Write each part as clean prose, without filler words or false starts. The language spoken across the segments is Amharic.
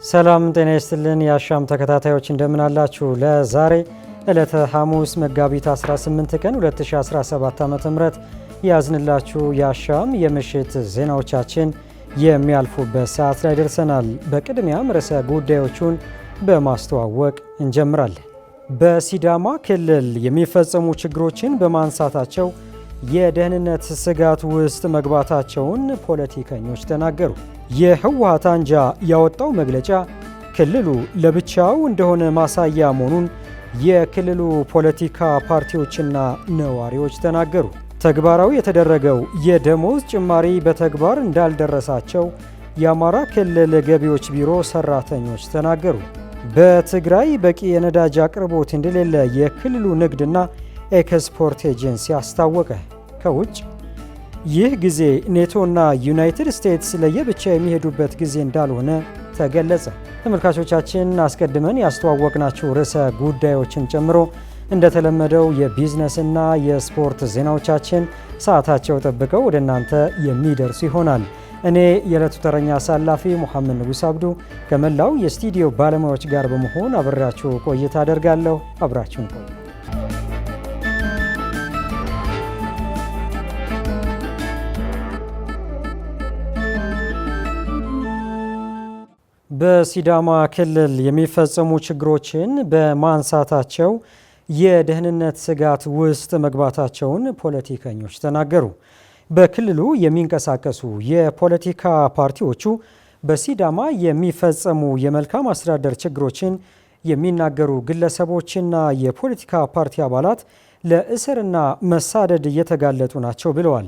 ሰላም ጤና ይስጥልን የአሻም ተከታታዮች እንደምን አላችሁ? ለዛሬ ዕለተ ሐሙስ መጋቢት 18 ቀን 2017 ዓ.ም ያዝንላችሁ የአሻም የምሽት ዜናዎቻችን የሚያልፉበት ሰዓት ላይ ደርሰናል። በቅድሚያም ርዕሰ ጉዳዮቹን በማስተዋወቅ እንጀምራለን። በሲዳማ ክልል የሚፈጸሙ ችግሮችን በማንሳታቸው የደህንነት ስጋት ውስጥ መግባታቸውን ፖለቲከኞች ተናገሩ። የህወሓት አንጃ ያወጣው መግለጫ ክልሉ ለብቻው እንደሆነ ማሳያ መሆኑን የክልሉ ፖለቲካ ፓርቲዎችና ነዋሪዎች ተናገሩ። ተግባራዊ የተደረገው የደሞዝ ጭማሪ በተግባር እንዳልደረሳቸው የአማራ ክልል ገቢዎች ቢሮ ሰራተኞች ተናገሩ። በትግራይ በቂ የነዳጅ አቅርቦት እንደሌለ የክልሉ ንግድና ኤክስፖርት ኤጀንሲ አስታወቀ። ከውጭ ይህ ጊዜ ኔቶና ዩናይትድ ስቴትስ ለየብቻ የሚሄዱበት ጊዜ እንዳልሆነ ተገለጸ። ተመልካቾቻችን አስቀድመን ያስተዋወቅናቸው ርዕሰ ጉዳዮችን ጨምሮ እንደተለመደው የቢዝነስና የስፖርት ዜናዎቻችን ሰዓታቸው ጠብቀው ወደ እናንተ የሚደርሱ ይሆናል። እኔ የዕለቱ ተረኛ አሳላፊ ሙሐመድ ንጉስ አብዱ ከመላው የስቱዲዮ ባለሙያዎች ጋር በመሆን አብሬያችሁ ቆይታ አደርጋለሁ። አብራችሁን ቆዩ። በሲዳማ ክልል የሚፈጸሙ ችግሮችን በማንሳታቸው የደህንነት ስጋት ውስጥ መግባታቸውን ፖለቲከኞች ተናገሩ። በክልሉ የሚንቀሳቀሱ የፖለቲካ ፓርቲዎቹ በሲዳማ የሚፈጸሙ የመልካም አስተዳደር ችግሮችን የሚናገሩ ግለሰቦችና የፖለቲካ ፓርቲ አባላት ለእስርና መሳደድ እየተጋለጡ ናቸው ብለዋል።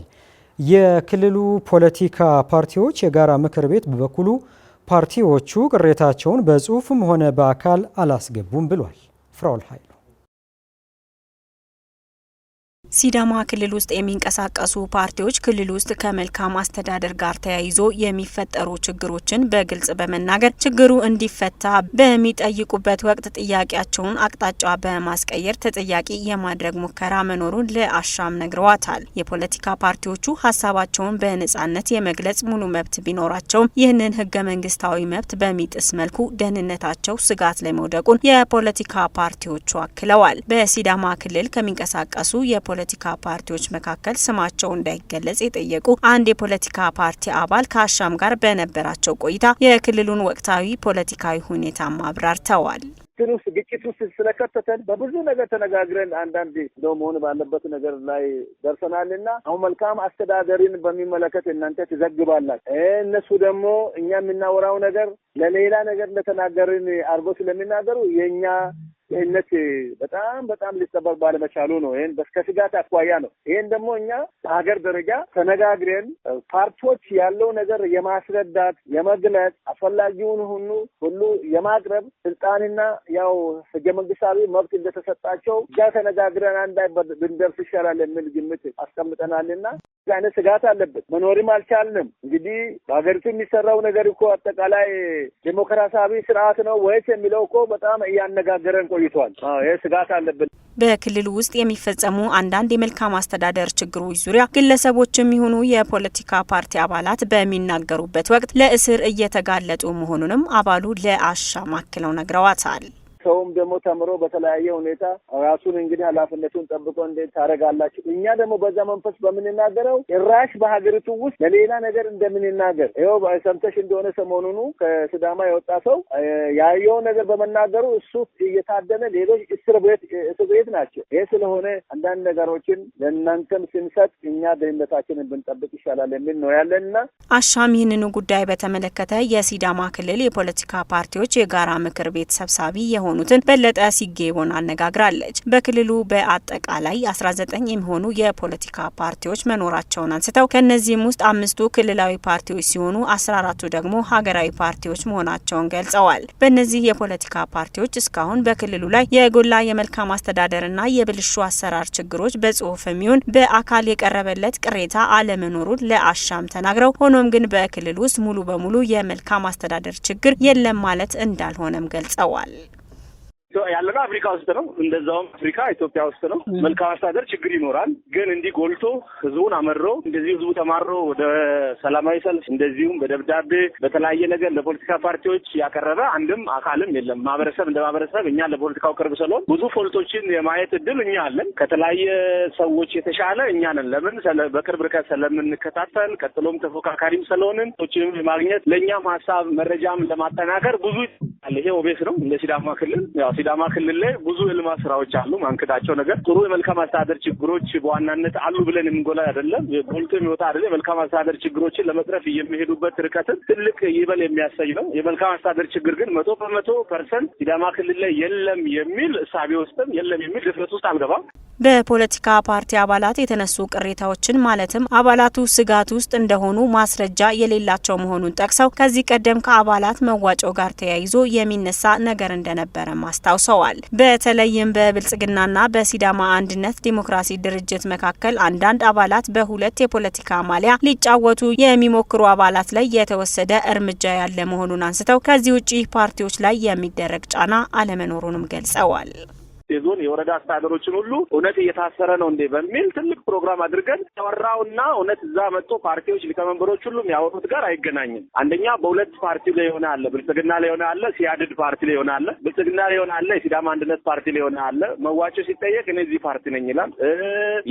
የክልሉ ፖለቲካ ፓርቲዎች የጋራ ምክር ቤት በበኩሉ ፓርቲዎቹ ቅሬታቸውን በጽሁፍም ሆነ በአካል አላስገቡም ብሏል። ፍራውል ኃይሉ ሲዳማ ክልል ውስጥ የሚንቀሳቀሱ ፓርቲዎች ክልል ውስጥ ከመልካም አስተዳደር ጋር ተያይዞ የሚፈጠሩ ችግሮችን በግልጽ በመናገር ችግሩ እንዲፈታ በሚጠይቁበት ወቅት ጥያቄያቸውን አቅጣጫ በማስቀየር ተጠያቂ የማድረግ ሙከራ መኖሩን ለአሻም ነግረዋታል። የፖለቲካ ፓርቲዎቹ ሀሳባቸውን በነጻነት የመግለጽ ሙሉ መብት ቢኖራቸውም ይህንን ህገ መንግስታዊ መብት በሚጥስ መልኩ ደህንነታቸው ስጋት ላይ መውደቁን የፖለቲካ ፓርቲዎቹ አክለዋል። በሲዳማ ክልል ከሚንቀሳቀሱ የፖለቲካ ፓርቲዎች መካከል ስማቸው እንዳይገለጽ የጠየቁ አንድ የፖለቲካ ፓርቲ አባል ከአሻም ጋር በነበራቸው ቆይታ የክልሉን ወቅታዊ ፖለቲካዊ ሁኔታ አብራርተዋል። ግጭት ውስጥ ስለከተተን በብዙ ነገር ተነጋግረን አንዳንድ መሆን ባለበት ነገር ላይ ደርሰናልና አሁን መልካም አስተዳደርን በሚመለከት እናንተ ትዘግባላችሁ። እነሱ ደግሞ እኛ የምናወራው ነገር ለሌላ ነገር እንደተናገርን አርጎ ስለሚናገሩ የኛ ይህነት በጣም ሊሰበር ባለመቻሉ ነው። ይሄን ከስጋት አኳያ ነው። ይሄን ደግሞ እኛ በሀገር ደረጃ ተነጋግረን ፓርቲዎች ያለው ነገር የማስረዳት የመግለጽ አስፈላጊውን ሁሉ የማቅረብ ስልጣንና ያው ህገ መንግስታዊ መብት እንደተሰጣቸው ጋር ተነጋግረን አንድ ብንደርስ ይሻላል የሚል ግምት አስቀምጠናልና አይነት ስጋት አለበት። መኖርም አልቻልንም። እንግዲህ በሀገሪቱ የሚሰራው ነገር እኮ አጠቃላይ ዲሞክራሲያዊ ስርዓት ነው ወይስ የሚለው እኮ በጣም እያነጋገረን ቆይቷል። ይሄ ስጋት አለብን። በክልሉ ውስጥ የሚፈጸሙ አንዳንድ የመልካም አስተዳደር ችግሮች ዙሪያ ግለሰቦችም ይሁኑ የፖለቲካ ፓርቲ አባላት በሚናገሩበት ወቅት ለእስር እየተጋለጡ መሆኑንም አባሉ ለአሻም አክለው ነግረዋታል። ሰውም ደግሞ ተምሮ በተለያየ ሁኔታ ራሱን እንግዲህ ኃላፊነቱን ጠብቆ እንዴት ታረጋላችሁ? እኛ ደግሞ በዛ መንፈስ በምንናገረው ራሽ በሀገሪቱ ውስጥ ለሌላ ነገር እንደምንናገር ይኸው ሰምተሽ እንደሆነ ሰሞኑኑ ከሲዳማ የወጣ ሰው ያየው ነገር በመናገሩ እሱ እየታደነ ሌሎች እስር ቤት ናቸው። ይሄ ስለሆነ አንዳንድ ነገሮችን ለእናንተም ስንሰጥ እኛ ደህንነታችንን ብንጠብቅ ይሻላል የሚል ነው ያለንና አሻም ይህንኑ ጉዳይ በተመለከተ የሲዳማ ክልል የፖለቲካ ፓርቲዎች የጋራ ምክር ቤት ሰብሳቢ ሆኑትን በለጠ ሲጌቦን አነጋግራለች። በክልሉ በአጠቃላይ 19 የሚሆኑ የፖለቲካ ፓርቲዎች መኖራቸውን አንስተው ከነዚህም ውስጥ 5ቱ ክልላዊ ፓርቲዎች ሲሆኑ 14ቱ ደግሞ ሀገራዊ ፓርቲዎች መሆናቸውን ገልጸዋል። በእነዚህ የፖለቲካ ፓርቲዎች እስካሁን በክልሉ ላይ የጎላ የመልካም አስተዳደርና የብልሹ አሰራር ችግሮች በጽሁፍ የሚሆን በአካል የቀረበለት ቅሬታ አለመኖሩን ለአሻም ተናግረው ሆኖም ግን በክልሉ ውስጥ ሙሉ በሙሉ የመልካም አስተዳደር ችግር የለም ማለት እንዳልሆነም ገልጸዋል። ያለነው አፍሪካ ውስጥ ነው። እንደዛውም አፍሪካ ኢትዮጵያ ውስጥ ነው። መልካም አስተዳደር ችግር ይኖራል። ግን እንዲህ ጎልቶ ህዝቡን አመሮ እንደዚህ ህዝቡ ተማሮ ወደ ሰላማዊ ሰልፍ እንደዚሁም በደብዳቤ በተለያየ ነገር ለፖለቲካ ፓርቲዎች ያቀረበ አንድም አካልም የለም። ማህበረሰብ እንደ ማህበረሰብ እኛ ለፖለቲካው ቅርብ ስለሆን ብዙ ፎልቶችን የማየት እድል እኛ አለን። ከተለያየ ሰዎች የተሻለ እኛ ነን። ለምን በቅርብ ርቀት ስለምንከታተል ቀጥሎም ተፎካካሪም ስለሆንን ቶችንም ማግኘት ለእኛም ሀሳብ መረጃም ለማጠናከር ብዙ ይሄ ኦቤስ ነው። እንደ ሲዳማ ክልል ያው ሲዳማ ክልል ላይ ብዙ የልማት ስራዎች አሉ። ማንከታቸው ነገር ጥሩ የመልካም አስተዳደር ችግሮች በዋናነት አሉ ብለን የምንጎላ አይደለም። ጎልቶ የሚወጣ አይደለም። የመልካም አስተዳደር ችግሮችን ለመቅረፍ የሚሄዱበት ርቀት ትልቅ ይበል የሚያሳይ ነው። የመልካም አስተዳደር ችግር ግን 100% ሲዳማ ክልል ላይ የለም የሚል እሳቤ ውስጥም የለም የሚል ድፍረት ውስጥ አልገባም። በፖለቲካ ፓርቲ አባላት የተነሱ ቅሬታዎችን ማለትም አባላቱ ስጋት ውስጥ እንደሆኑ ማስረጃ የሌላቸው መሆኑን ጠቅሰው ከዚህ ቀደም ከአባላት መዋጮ ጋር ተያይዞ የሚነሳ ነገር እንደነበረም አስታውሰዋል። በተለይም በብልጽግናና በሲዳማ አንድነት ዲሞክራሲ ድርጅት መካከል አንዳንድ አባላት በሁለት የፖለቲካ ማሊያ ሊጫወቱ የሚሞክሩ አባላት ላይ የተወሰደ እርምጃ ያለ መሆኑን አንስተው ከዚህ ውጪ ፓርቲዎች ላይ የሚደረግ ጫና አለመኖሩንም ገልጸዋል። የዞን የወረዳ አስተዳደሮችን ሁሉ እውነት እየታሰረ ነው እንዴ በሚል ትልቅ ፕሮግራም አድርገን ተወራውና እውነት እዛ መጥቶ ፓርቲዎች ሊቀመንበሮች ሁሉም ያወሩት ጋር አይገናኝም። አንደኛ በሁለት ፓርቲ ላይ ሆነ አለ፣ ብልጽግና ላይ ሆነ አለ፣ ሲያድድ ፓርቲ ላይ ሆነ አለ፣ ብልጽግና ላይ ሆነ አለ፣ የሲዳማ አንድነት ፓርቲ ላይ ሆነ አለ። መዋጮ ሲጠየቅ እኔ እዚህ ፓርቲ ነኝ ይላል።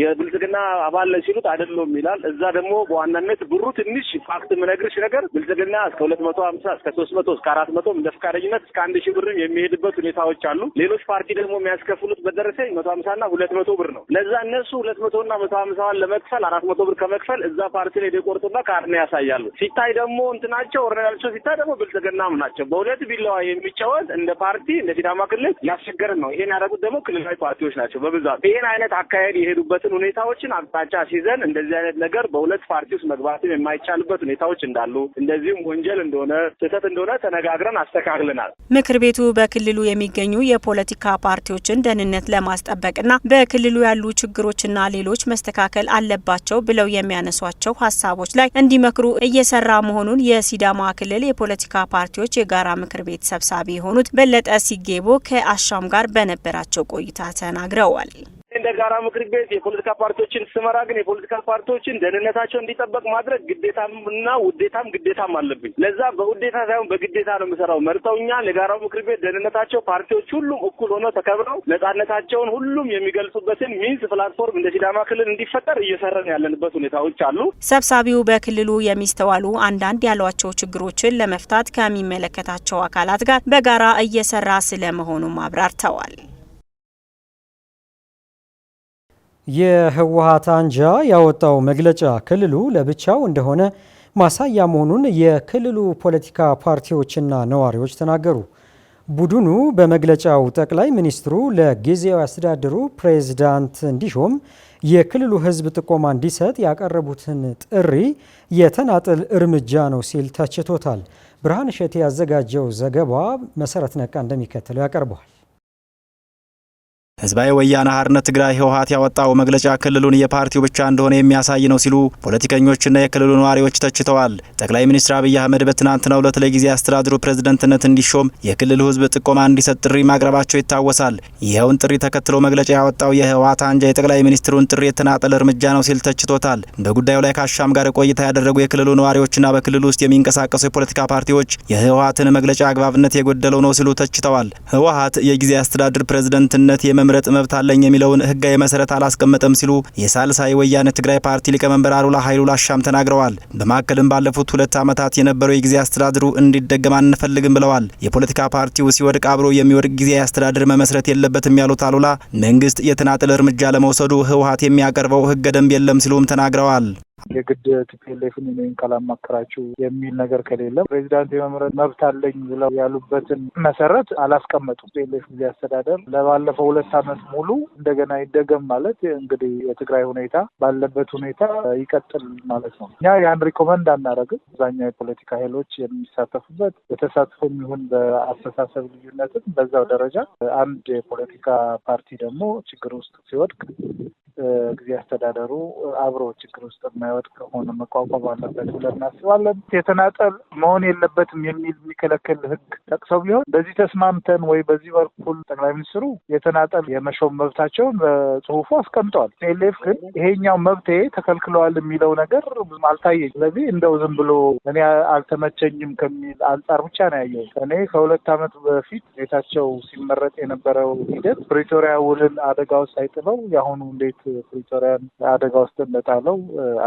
የብልጽግና አባል ላይ ሲሉት አይደለም ይላል። እዛ ደግሞ በዋናነት ብሩ ትንሽ ፋክት ምነግርሽ ነገር ብልጽግና እስከ 250 እስከ 300 እስከ 400 እንደ ፍቃደኝነት እስከ 1000 ብር የሚሄድበት ሁኔታዎች አሉ። ሌሎች ፓርቲ ደግሞ ከፍሉት በደረሰኝ 150 እና 200 ብር ነው። ለዛ እነሱ 200 እና 150 ለመክፈል 400 ብር ከመክፈል እዛ ፓርቲ ላይ ደቆርጡና ካርኔ ያሳያሉ። ሲታይ ደግሞ እንትናቸው ወረዳቸው ሲታይ ደግሞ ብልጽግናም ናቸው። በሁለት ቢላዋ የሚጫወት እንደ ፓርቲ እንደ ሲዳማ ክልል ያስቸገረን ነው። ይሄን ያደረጉት ደግሞ ክልላዊ ፓርቲዎች ናቸው በብዛት። ይሄን አይነት አካሄድ የሄዱበትን ሁኔታዎችን አቅጣጫ ሲዘን እንደዚህ አይነት ነገር በሁለት ፓርቲ ውስጥ መግባትም የማይቻልበት ሁኔታዎች እንዳሉ እንደዚህም ወንጀል እንደሆነ ስህተት እንደሆነ ተነጋግረን አስተካክለናል። ምክር ቤቱ በክልሉ የሚገኙ የፖለቲካ ፓርቲዎችን ደህንነት ለማስጠበቅና በክልሉ ያሉ ችግሮችና ሌሎች መስተካከል አለባቸው ብለው የሚያነሷቸው ሀሳቦች ላይ እንዲመክሩ እየሰራ መሆኑን የሲዳማ ክልል የፖለቲካ ፓርቲዎች የጋራ ምክር ቤት ሰብሳቢ የሆኑት በለጠ ሲጌቦ ከአሻም ጋር በነበራቸው ቆይታ ተናግረዋል። እንደ ጋራ ምክር ቤት የፖለቲካ ፓርቲዎችን ስመራ ግን የፖለቲካ ፓርቲዎችን ደህንነታቸው እንዲጠበቅ ማድረግ ግዴታምና ውዴታም ግዴታም አለብኝ። ለዛ በውዴታ ሳይሆን በግዴታ ነው የምሰራው። መርጠውኛል። የጋራው ምክር ቤት ደህንነታቸው ፓርቲዎች ሁሉም እኩል ሆነው ተከብረው ነጻነታቸውን ሁሉም የሚገልጹበትን ሚንስ ፕላትፎርም እንደ ሲዳማ ክልል እንዲፈጠር እየሰራን ያለንበት ሁኔታዎች አሉ። ሰብሳቢው በክልሉ የሚስተዋሉ አንዳንድ ያሏቸው ችግሮችን ለመፍታት ከሚመለከታቸው አካላት ጋር በጋራ እየሰራ ስለመሆኑም አብራርተዋል። የህወሓት አንጃ ያወጣው መግለጫ ክልሉ ለብቻው እንደሆነ ማሳያ መሆኑን የክልሉ ፖለቲካ ፓርቲዎችና ነዋሪዎች ተናገሩ። ቡድኑ በመግለጫው ጠቅላይ ሚኒስትሩ ለጊዜያዊ አስተዳደሩ ፕሬዝዳንት እንዲሾም የክልሉ ህዝብ ጥቆማ እንዲሰጥ ያቀረቡትን ጥሪ የተናጠል እርምጃ ነው ሲል ተችቶታል። ብርሃን እሸቴ ያዘጋጀው ዘገባ መሰረት ነቃ እንደሚከተለው ያቀርበዋል። ህዝባዊ ወያነ ሓርነት ትግራይ ህወሓት ያወጣው መግለጫ ክልሉን የፓርቲው ብቻ እንደሆነ የሚያሳይ ነው ሲሉ ፖለቲከኞችና የክልሉ ነዋሪዎች ተችተዋል። ጠቅላይ ሚኒስትር አብይ አህመድ በትናንትናው ዕለት ለጊዜያዊ አስተዳደሩ ፕሬዝዳንትነት እንዲሾም የክልሉ ህዝብ ጥቆማ እንዲሰጥ ጥሪ ማቅረባቸው ይታወሳል። ይኸውን ጥሪ ተከትሎ መግለጫ ያወጣው የህወሓት አንጃ የጠቅላይ ሚኒስትሩን ጥሪ የተናጠለ እርምጃ ነው ሲል ተችቶታል። በጉዳዩ ላይ ከአሻም ጋር ቆይታ ያደረጉ የክልሉ ነዋሪዎችና በክልሉ ውስጥ የሚንቀሳቀሱ የፖለቲካ ፓርቲዎች የህወሓትን መግለጫ አግባብነት የጎደለው ነው ሲሉ ተችተዋል። ህወሓት የጊዜያዊ አስተዳደር ፕሬዝዳንትነት መምረጥ መብት አለኝ የሚለውን ህጋዊ መሰረት አላስቀመጠም ሲሉ የሳልሳይ ወያነ ትግራይ ፓርቲ ሊቀመንበር አሉላ ኃይሉ ላሻም ተናግረዋል። በማከልም ባለፉት 2 ዓመታት የነበረው የጊዜያዊ አስተዳደሩ እንዲደገም አንፈልግም ብለዋል። የፖለቲካ ፓርቲው ሲወድቅ አብሮ የሚወድቅ ጊዜያዊ አስተዳደር መመስረት የለበትም ያሉት አሉላ መንግስት የተናጠለ እርምጃ ለመውሰዱ ህወሓት የሚያቀርበው ህገ ደንብ የለም ሲሉም ተናግረዋል። የግድ ቲፒኤልኤፍን እኔን ካላማከራችሁ የሚል ነገር ከሌለ ፕሬዚዳንት የመምረጥ መብት አለኝ ብለው ያሉበትን መሰረት አላስቀመጡም። ቲፒኤልኤፍ ጊዜ አስተዳደር ለባለፈው 2 ዓመት ሙሉ እንደገና ይደገም ማለት እንግዲህ የትግራይ ሁኔታ ባለበት ሁኔታ ይቀጥል ማለት ነው። እኛ ያን ሪኮመንድ አናደርግም። አብዛኛው የፖለቲካ ኃይሎች የሚሳተፉበት በተሳትፎም ይሁን በአስተሳሰብ ልዩነትም በዛው ደረጃ አንድ የፖለቲካ ፓርቲ ደግሞ ችግር ውስጥ ሲወድቅ ጊዜ አስተዳደሩ አብሮ ችግር ውስጥ የማይወድቅ ከሆነ መቋቋም አለበት ብለን እናስባለን። የተናጠል መሆን የለበትም የሚል የሚከለክል ህግ ጠቅሰው ቢሆን በዚህ ተስማምተን ወይ በዚህ በኩል ጠቅላይ ሚኒስትሩ የተናጠል የመሾም መብታቸውን በጽሁፉ አስቀምጠዋል። ቲፒኤልኤፍ ግን ይሄኛው መብቴ ተከልክለዋል የሚለው ነገር ብዙም አልታየኝ። ስለዚህ እንደው ዝም ብሎ እኔ አልተመቸኝም ከሚል አንጻር ብቻ ነው ያየው። እኔ ከ2 ዓመት በፊት ቤታቸው ሲመረጥ የነበረው ሂደት ፕሪቶሪያ ውልን አደጋ ውስጥ አይጥለው የአሁኑ እንዴት ፕሪቶሪያን አደጋ ውስጥ እንደጣለው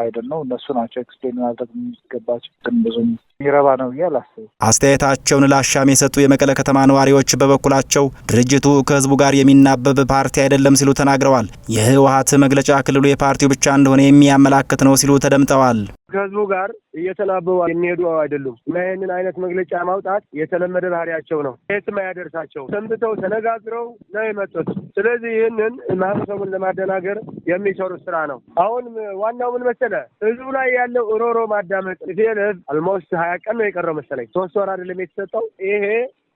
አይደል ነው። እነሱ ናቸው ኤክስፕሌን ማድረግ የሚገባቸው። ግን ብዙም ይረባ ነው ብዬ አላስብም። አስተያየታቸውን ለአሻም የሰጡ የመቀለ ከተማ ነዋሪዎች በበኩላቸው ድርጅቱ ከህዝቡ ጋር የሚናበብ ፓርቲ አይደለም ሲሉ ተናግረዋል። የህወሓት መግለጫ ክልሉ የፓርቲው ብቻ እንደሆነ የሚያመላክት ነው ሲሉ ተደምጠዋል። ከህዝቡ ጋር እየተናበቡ የሚሄዱ አይደሉም እና ይህንን አይነት መግለጫ ማውጣት የተለመደ ባህሪያቸው ነው። የትም አያደርሳቸው። ሰንብተው ተነጋግረው ነው የመጡት። ስለዚህ ይህንን ማህበረሰቡን ለማደናገር የሚሰሩት ስራ ነው። አሁን ዋናው ምን መሰለህ? ህዝቡ ላይ ያለው ሮሮ ማዳመጥ። ቲፒኤልኤፍ አልሞስት 20 ቀን ነው የቀረው መሰለኝ። 3 ወር አይደለም የተሰጠው። ይሄ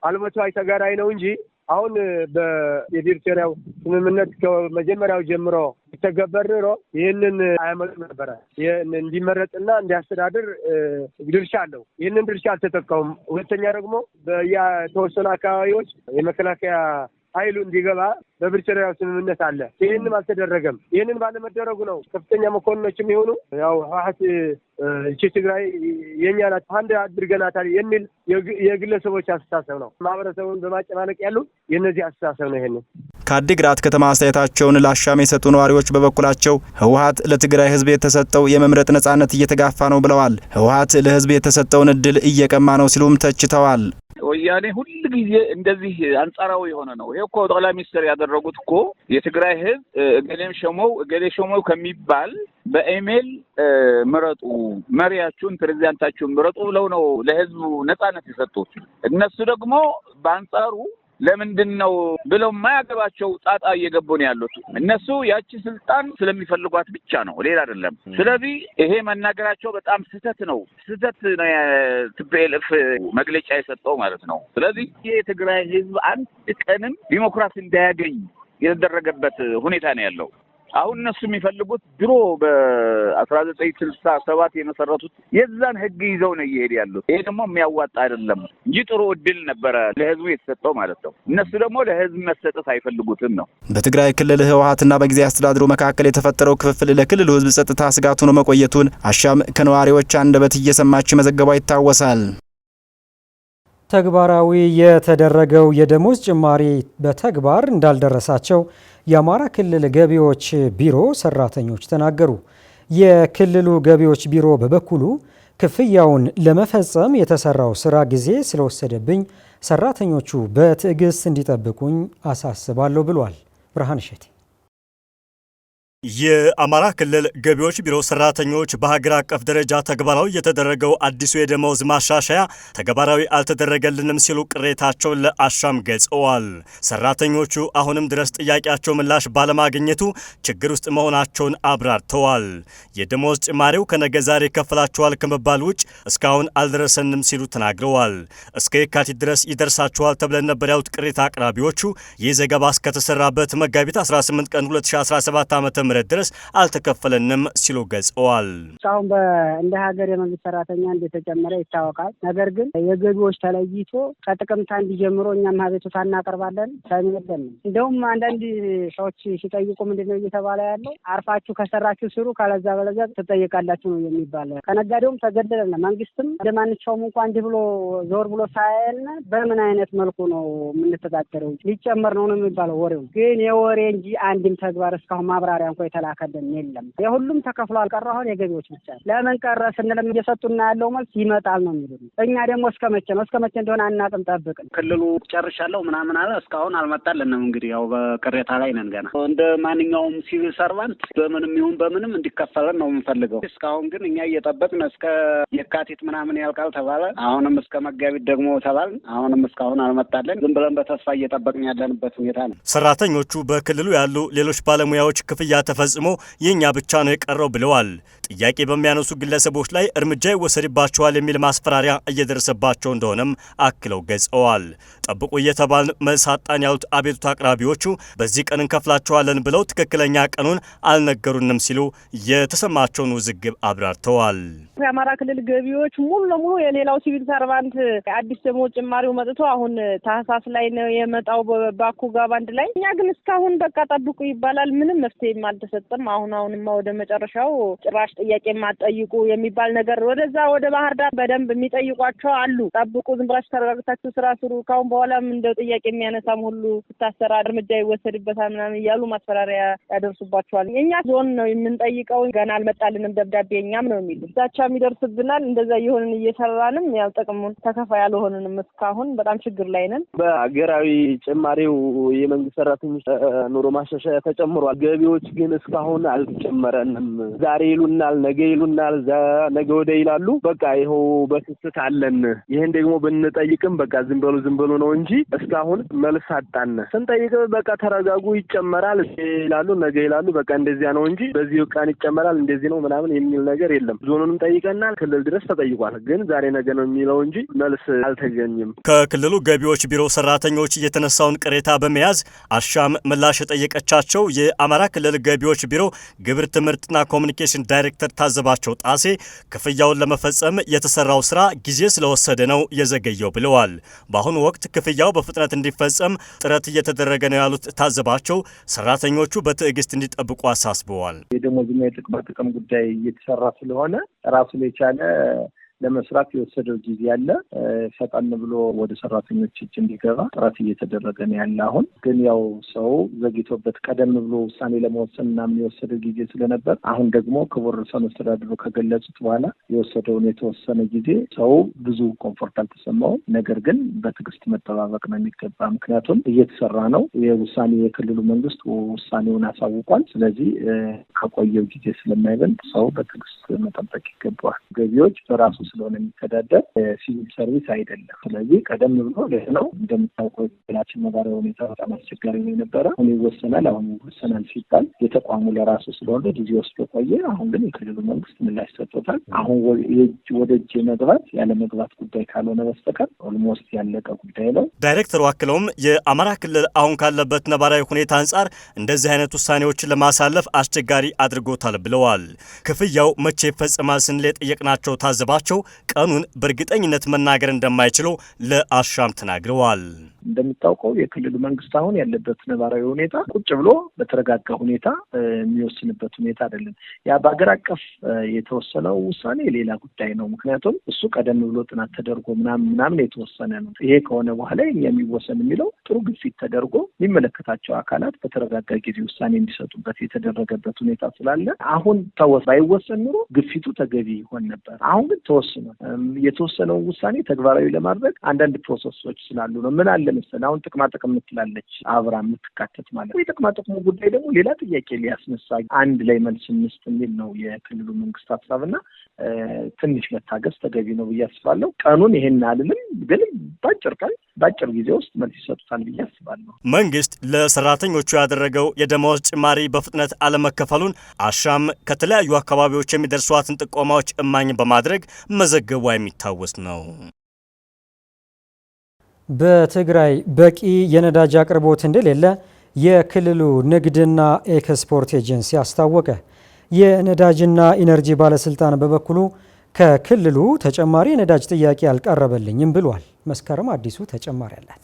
አልሞቷ ተጋዳይ ነው እንጂ አሁን በፕሪቶሪያው ስምምነት ከመጀመሪያው ጀምሮ ሲተገበር ኖሮ ይህንን አያመጡም ነበረ። እንዲመረጥና እንዲያስተዳድር ድርሻ አለው። ይህንን ድርሻ አልተጠቀሙም። ሁለተኛ ደግሞ በየተወሰኑ አካባቢዎች የመከላከያ ኃይሉ እንዲገባ በፕሪቶሪያው ስምምነት አለ። ይህንም አልተደረገም። ይህንን ባለመደረጉ ነው ከፍተኛ መኮንኖችም ይሆኑ ያው ህወሓት እቺ ትግራይ የኛ ናት አንድ አድርገናታል የሚል የግለሰቦች አስተሳሰብ ነው። ማህበረሰቡን በማጨናነቅ ያሉ የነዚህ አስተሳሰብ ነው። ይሄንን ከአዲግራት ከተማ አስተያየታቸውን ለአሻም የሰጡ ነዋሪዎች በበኩላቸው ህወሓት ለትግራይ ህዝብ የተሰጠው የመምረጥ ነጻነት እየተጋፋ ነው ብለዋል። ህወሓት ለህዝብ የተሰጠውን እድል እየቀማ ነው ሲሉም ተችተዋል። ወያኔ ሁሉ ጊዜ እንደዚህ አንጻራዊ የሆነ ነው። ይሄ እኮ ጠቅላይ ሚኒስትር ያደረጉት እኮ የትግራይ ህዝብ እገሌ ሾመው ከሚባል በኢሜል ምረጡ፣ መሪያችሁን ፕሬዚዳንታችሁን ምረጡ ብለው ነው ለህዝቡ ነጻነት የሰጡት። እነሱ ደግሞ በአንጻሩ ለምንድን ነው ብለው የማያገባቸው ጣጣ እየገቡ ነው ያሉት። እነሱ ያቺ ስልጣን ስለሚፈልጓት ብቻ ነው፣ ሌላ አይደለም። ስለዚህ ይሄ መናገራቸው በጣም ስህተት ነው ቲፒኤልኤፍ መግለጫ የሰጠው ማለት ነው። ስለዚህ የትግራይ ህዝብ አንድ ቀንም ዲሞክራሲ እንዳያገኝ የተደረገበት ሁኔታ ነው ያለው። አሁን እነሱ የሚፈልጉት ድሮ በ1967 የመሰረቱት የዛን ህግ ይዘው ነው እየሄዱ ያሉት። ይሄ ደግሞ የሚያዋጣ አይደለም እንጂ ጥሩ እድል ነበረ ለህዝቡ የተሰጠው ማለት ነው። እነሱ ደግሞ ለህዝብ መሰጠት አይፈልጉትም ነው። በትግራይ ክልል ህወሓትና በጊዜ አስተዳደሩ መካከል የተፈጠረው ክፍፍል ለክልሉ ህዝብ ጸጥታ ስጋት ሆኖ መቆየቱን አሻም ከነዋሪዎች አንደበት እየሰማች መዘገቧ ይታወሳል። ተግባራዊ የተደረገው የደሞዝ ጭማሪ በተግባር እንዳልደረሳቸው የአማራ ክልል ገቢዎች ቢሮ ሰራተኞች ተናገሩ። የክልሉ ገቢዎች ቢሮ በበኩሉ ክፍያውን ለመፈጸም የተሰራው ስራ ጊዜ ስለወሰደብኝ ሰራተኞቹ በትዕግስት እንዲጠብቁኝ አሳስባለሁ ብሏል። ብርሃን እሸቴ የአማራ ክልል ገቢዎች ቢሮ ሰራተኞች በሀገር አቀፍ ደረጃ ተግባራዊ የተደረገው አዲሱ የደመወዝ ማሻሻያ ተግባራዊ አልተደረገልንም ሲሉ ቅሬታቸውን ለአሻም ገልጸዋል። ሰራተኞቹ አሁንም ድረስ ጥያቄያቸው ምላሽ ባለማግኘቱ ችግር ውስጥ መሆናቸውን አብራርተዋል። የደመወዝ ጭማሪው ከነገ ዛሬ ከፍላቸዋል ከመባል ውጭ እስካሁን አልደረሰንም ሲሉ ተናግረዋል። እስከ የካቲት ድረስ ይደርሳቸዋል ተብለን ነበር ያሉት ቅሬታ አቅራቢዎቹ ይህ ዘገባ እስከተሰራበት መጋቢት 18 ቀን 2017 ዓ.ም ድረስ አልተከፈለንም ሲሉ ገልጸዋል። አሁን እንደ ሀገር የመንግስት ሰራተኛ እንደተጨመረ ይታወቃል። ነገር ግን የገቢዎች ተለይቶ ከጥቅምት 1 ጀምሮ እኛም አቤቱታ እናቀርባለን። ሳይመደም እንደውም አንዳንድ ሰዎች ሲጠይቁ ምንድነው እየተባለ ያለው አርፋችሁ ከሰራችሁ ስሩ ካለዛ በለዛ ትጠይቃላችሁ ነው የሚባለው። ከነጋዴውም ተገደለና መንግስትም እንደማንኛውም እንኳን እንዲህ ብሎ ዞር ብሎ ሳይል በምን አይነት መልኩ ነው የምንተዳደረው ሊጨመር ነው የሚባለው። ወሬው ግን የወሬ እንጂ አንድም ተግባር እስካሁን ማብራሪያ እንኳን የተላከልን የለም። የሁሉም ተከፍሎ አልቀረ አሁን የገቢዎች ብቻ ለምን ቀረ ስንልም እየሰጡና ያለው መልስ ይመጣል ነው የሚሉት። እኛ ደግሞ እስከመቼ እንደሆነ አናውቅም ጠብቅን። ክልሉ ጨርሻለሁ ምናምን አለ እስካሁን አልመጣልንም። እንግዲህ ያው በቅሬታ ላይ ነን ገና። እንደ ማንኛውም ሲቪል ሰርቫንት በምንም ይሁን በምንም እንዲከፈለን ነው የምንፈልገው። እስካሁን ግን እኛ እየጠበቅን እስከ የካቲት ምናምን ያልቃል ተባለ። አሁንም እስከ መጋቢት ደግሞ ተባል። አሁንም እስካሁን አልመጣልን። ዝም ብለን በተስፋ እየጠበቅን ያለንበት ሁኔታ ነው። ሰራተኞቹ በክልሉ ያሉ ሌሎች ባለሙያዎች ክፍያ ተፈጽሞ የኛ ብቻ ነው የቀረው ብለዋል። ጥያቄ በሚያነሱ ግለሰቦች ላይ እርምጃ ይወሰድባቸዋል የሚል ማስፈራሪያ እየደረሰባቸው እንደሆነም አክለው ገልጸዋል። ጠብቁ እየተባልን መልስ አጣን ያሉት አቤቱታ አቅራቢዎቹ በዚህ ቀን እንከፍላቸዋለን ብለው ትክክለኛ ቀኑን አልነገሩንም ሲሉ የተሰማቸውን ውዝግብ አብራርተዋል። የአማራ ክልል ገቢዎች ሙሉ ለሙሉ የሌላው ሲቪል ሰርቫንት አዲስ ደሞዝ ጭማሪው መጥቶ አሁን ታህሳስ ላይ ነው የመጣው ባኩ ጋር ባንድ ላይ እኛ ግን እስካሁን በቃ ጠብቁ ይባላል። ምንም መፍትሄም አልተሰጠም። አሁንማ ወደ መጨረሻው ጭራሽ ጥያቄ ማጠይቁ የሚባል ነገር ወደዛ ወደ ባህር ዳር በደንብ የሚጠይቋቸው አሉ። ጠብቁ፣ ዝም ብላችሁ ተረጋግታችሁ ስራ ስሩ፣ ካሁን በኋላም እንደው ጥያቄ የሚያነሳም ሁሉ ስታሰራ እርምጃ ይወሰድበታል ምናምን እያሉ ማስፈራሪያ ያደርሱባቸዋል። እኛ ዞን ነው የምንጠይቀው፣ ገና አልመጣልንም ደብዳቤ እኛም ነው የሚሉ ዛቻ የሚደርስብናል። እንደዛ እየሆንን እየሰራንም ያው ጥቅሙን ተከፋይ ያልሆንንም እስካሁን በጣም ችግር ላይ ነን። በሀገራዊ ጭማሪው የመንግስት ሰራተኞች ኑሮ ማሻሻያ ተጨምሯል። ገቢዎች ግን እስካሁን አልተጨመረንም። ዛሬ ይሉናል፣ ነገ ይሉናል፣ ነገ ወደ ይላሉ። በቃ ይኸው በስስት አለን። ይሄን ደግሞ ብንጠይቅም በቃ ዝም በሉ ነው እንጂ እስካሁን መልስ አጣን። ስንጠይቅ በቃ ተረጋጉ ይጨመራል ይላሉ፣ ነገ ይላሉ። በቃ እንደዚያ ነው እንጂ በዚህ ቀን ይጨመራል እንደዚህ ነው ምናምን የሚል ነገር የለም። ዞኑንም ጠይቀናል፣ ክልል ድረስ ተጠይቋል። ግን ዛሬ ነገ ነው የሚለው እንጂ መልስ አልተገኘም። ከክልሉ ገቢዎች ቢሮ ሰራተኞች የተነሳውን ቅሬታ በመያዝ አሻም ምላሽ የጠየቀቻቸው የአማራ ክልል ገቢዎች ቢሮ ግብር ትምህርትና ኮሚኒኬሽን ዳይሬክተር ታዘባቸው ጣሴ ክፍያውን ለመፈጸም የተሰራው ስራ ጊዜ ስለወሰደ ነው የዘገየው ብለዋል። በአሁኑ ወቅት ክፍያው በፍጥነት እንዲፈጸም ጥረት እየተደረገ ነው ያሉት ታዘባቸው ሰራተኞቹ በትዕግስት እንዲጠብቁ አሳስበዋል። የደሞዝና የጥቅማ ጥቅም ጉዳይ እየተሰራ ስለሆነ ራሱን የቻለ ለመስራት የወሰደው ጊዜ ያለ ፈጣን ብሎ ወደ ሰራተኞች እጅ እንዲገባ ጥረት እየተደረገ ነው ያለ። አሁን ግን ያው ሰው ዘግይቶበት ቀደም ብሎ ውሳኔ ለመወሰን ምናምን የወሰደው ጊዜ ስለነበር አሁን ደግሞ ክቡር ርዕሰ መስተዳድሩ ከገለጹት በኋላ የወሰደውን የተወሰነ ጊዜ ሰው ብዙ ኮምፎርት አልተሰማውም። ነገር ግን በትዕግስት መጠባበቅ ነው የሚገባ። ምክንያቱም እየተሰራ ነው። የውሳኔ የክልሉ መንግስት ውሳኔውን አሳውቋል። ስለዚህ ከቆየው ጊዜ ስለማይበልጥ ሰው በትዕግስት መጠበቅ ይገባዋል። ገቢዎች በራሱ ስለሆነ የሚተዳደር ሲቪል ሰርቪስ አይደለም። ስለዚህ ቀደም ብሎ ነው እንደምታውቀው የክልላችን ነባራዊ ሁኔታ በጣም አስቸጋሪ ነው የነበረ። አሁን ይወሰናል ሲባል የተቋሙ ለራሱ ስለሆነ ጊዜ ወስዶ ቆየ። አሁን ግን የክልሉ መንግስት ምላሽ ሰጥቶታል። አሁን ወደ እጅ መግባት ያለ መግባት ጉዳይ ካልሆነ በስተቀር ኦልሞስት ያለቀ ጉዳይ ነው። ዳይሬክተሩ አክለውም የአማራ ክልል አሁን ካለበት ነባራዊ ሁኔታ አንጻር እንደዚህ አይነት ውሳኔዎችን ለማሳለፍ አስቸጋሪ አድርጎታል ብለዋል። ክፍያው መቼ ይፈጸማል ስንል የጠየቅናቸው ታዘባቸው ቀኑን በእርግጠኝነት መናገር እንደማይችሉ ለአሻም ተናግረዋል። እንደምታውቀው የክልሉ መንግስት አሁን ያለበት ነባራዊ ሁኔታ ቁጭ ብሎ በተረጋጋ ሁኔታ የሚወስንበት ሁኔታ አይደለም። ያ በአገር አቀፍ የተወሰነው ውሳኔ ሌላ ጉዳይ ነው። ምክንያቱም እሱ ቀደም ብሎ ጥናት ተደርጎ ምናምን የተወሰነ ነው። ይሄ ከሆነ በኋላ የሚወሰን የሚለው ጥሩ ግፊት ተደርጎ የሚመለከታቸው አካላት በተረጋጋ ጊዜ ውሳኔ እንዲሰጡበት የተደረገበት ሁኔታ ስላለ አሁን ባይወሰን ኑሮ ግፊቱ ተገቢ ይሆን ነበር። አሁን ግን ተወስኗል። የተወሰነው ውሳኔ ተግባራዊ ለማድረግ አንዳንድ ፕሮሰሶች ስላሉ ነው። ምን አለ መሰለህ አሁን ጥቅማ ጥቅም ምትላለች አብራ የምትካተት ማለት ነው። የጥቅማ ጥቅሙ ጉዳይ ደግሞ ሌላ ጥያቄ ሊያስነሳ አንድ ላይ መልስ እንስጥ የሚል ነው የክልሉ መንግስት ሀሳብና ትንሽ መታገስ ተገቢ ነው ብዬ አስባለሁ። ቀኑን ይሄን አልልም፣ ግን በአጭር ጊዜ ውስጥ መልስ ይሰጡታል ብዬ አስባለሁ። መንግስት ለሰራተኞቹ ያደረገው የደመወዝ ጭማሪ በፍጥነት አለመከፈሉን አሻም ከተለያዩ አካባቢዎች የሚደርሷትን ጥቆማዎች እማኝ በማድረግ መዘገቧ የሚታወስ ነው። በትግራይ በቂ የነዳጅ አቅርቦት እንደሌለ የክልሉ ንግድና ኤክስፖርት ኤጀንሲ አስታወቀ። የነዳጅና ኢነርጂ ባለስልጣን በበኩሉ ከክልሉ ተጨማሪ የነዳጅ ጥያቄ አልቀረበልኝም ብሏል። መስከረም አዲሱ ተጨማሪ አላት።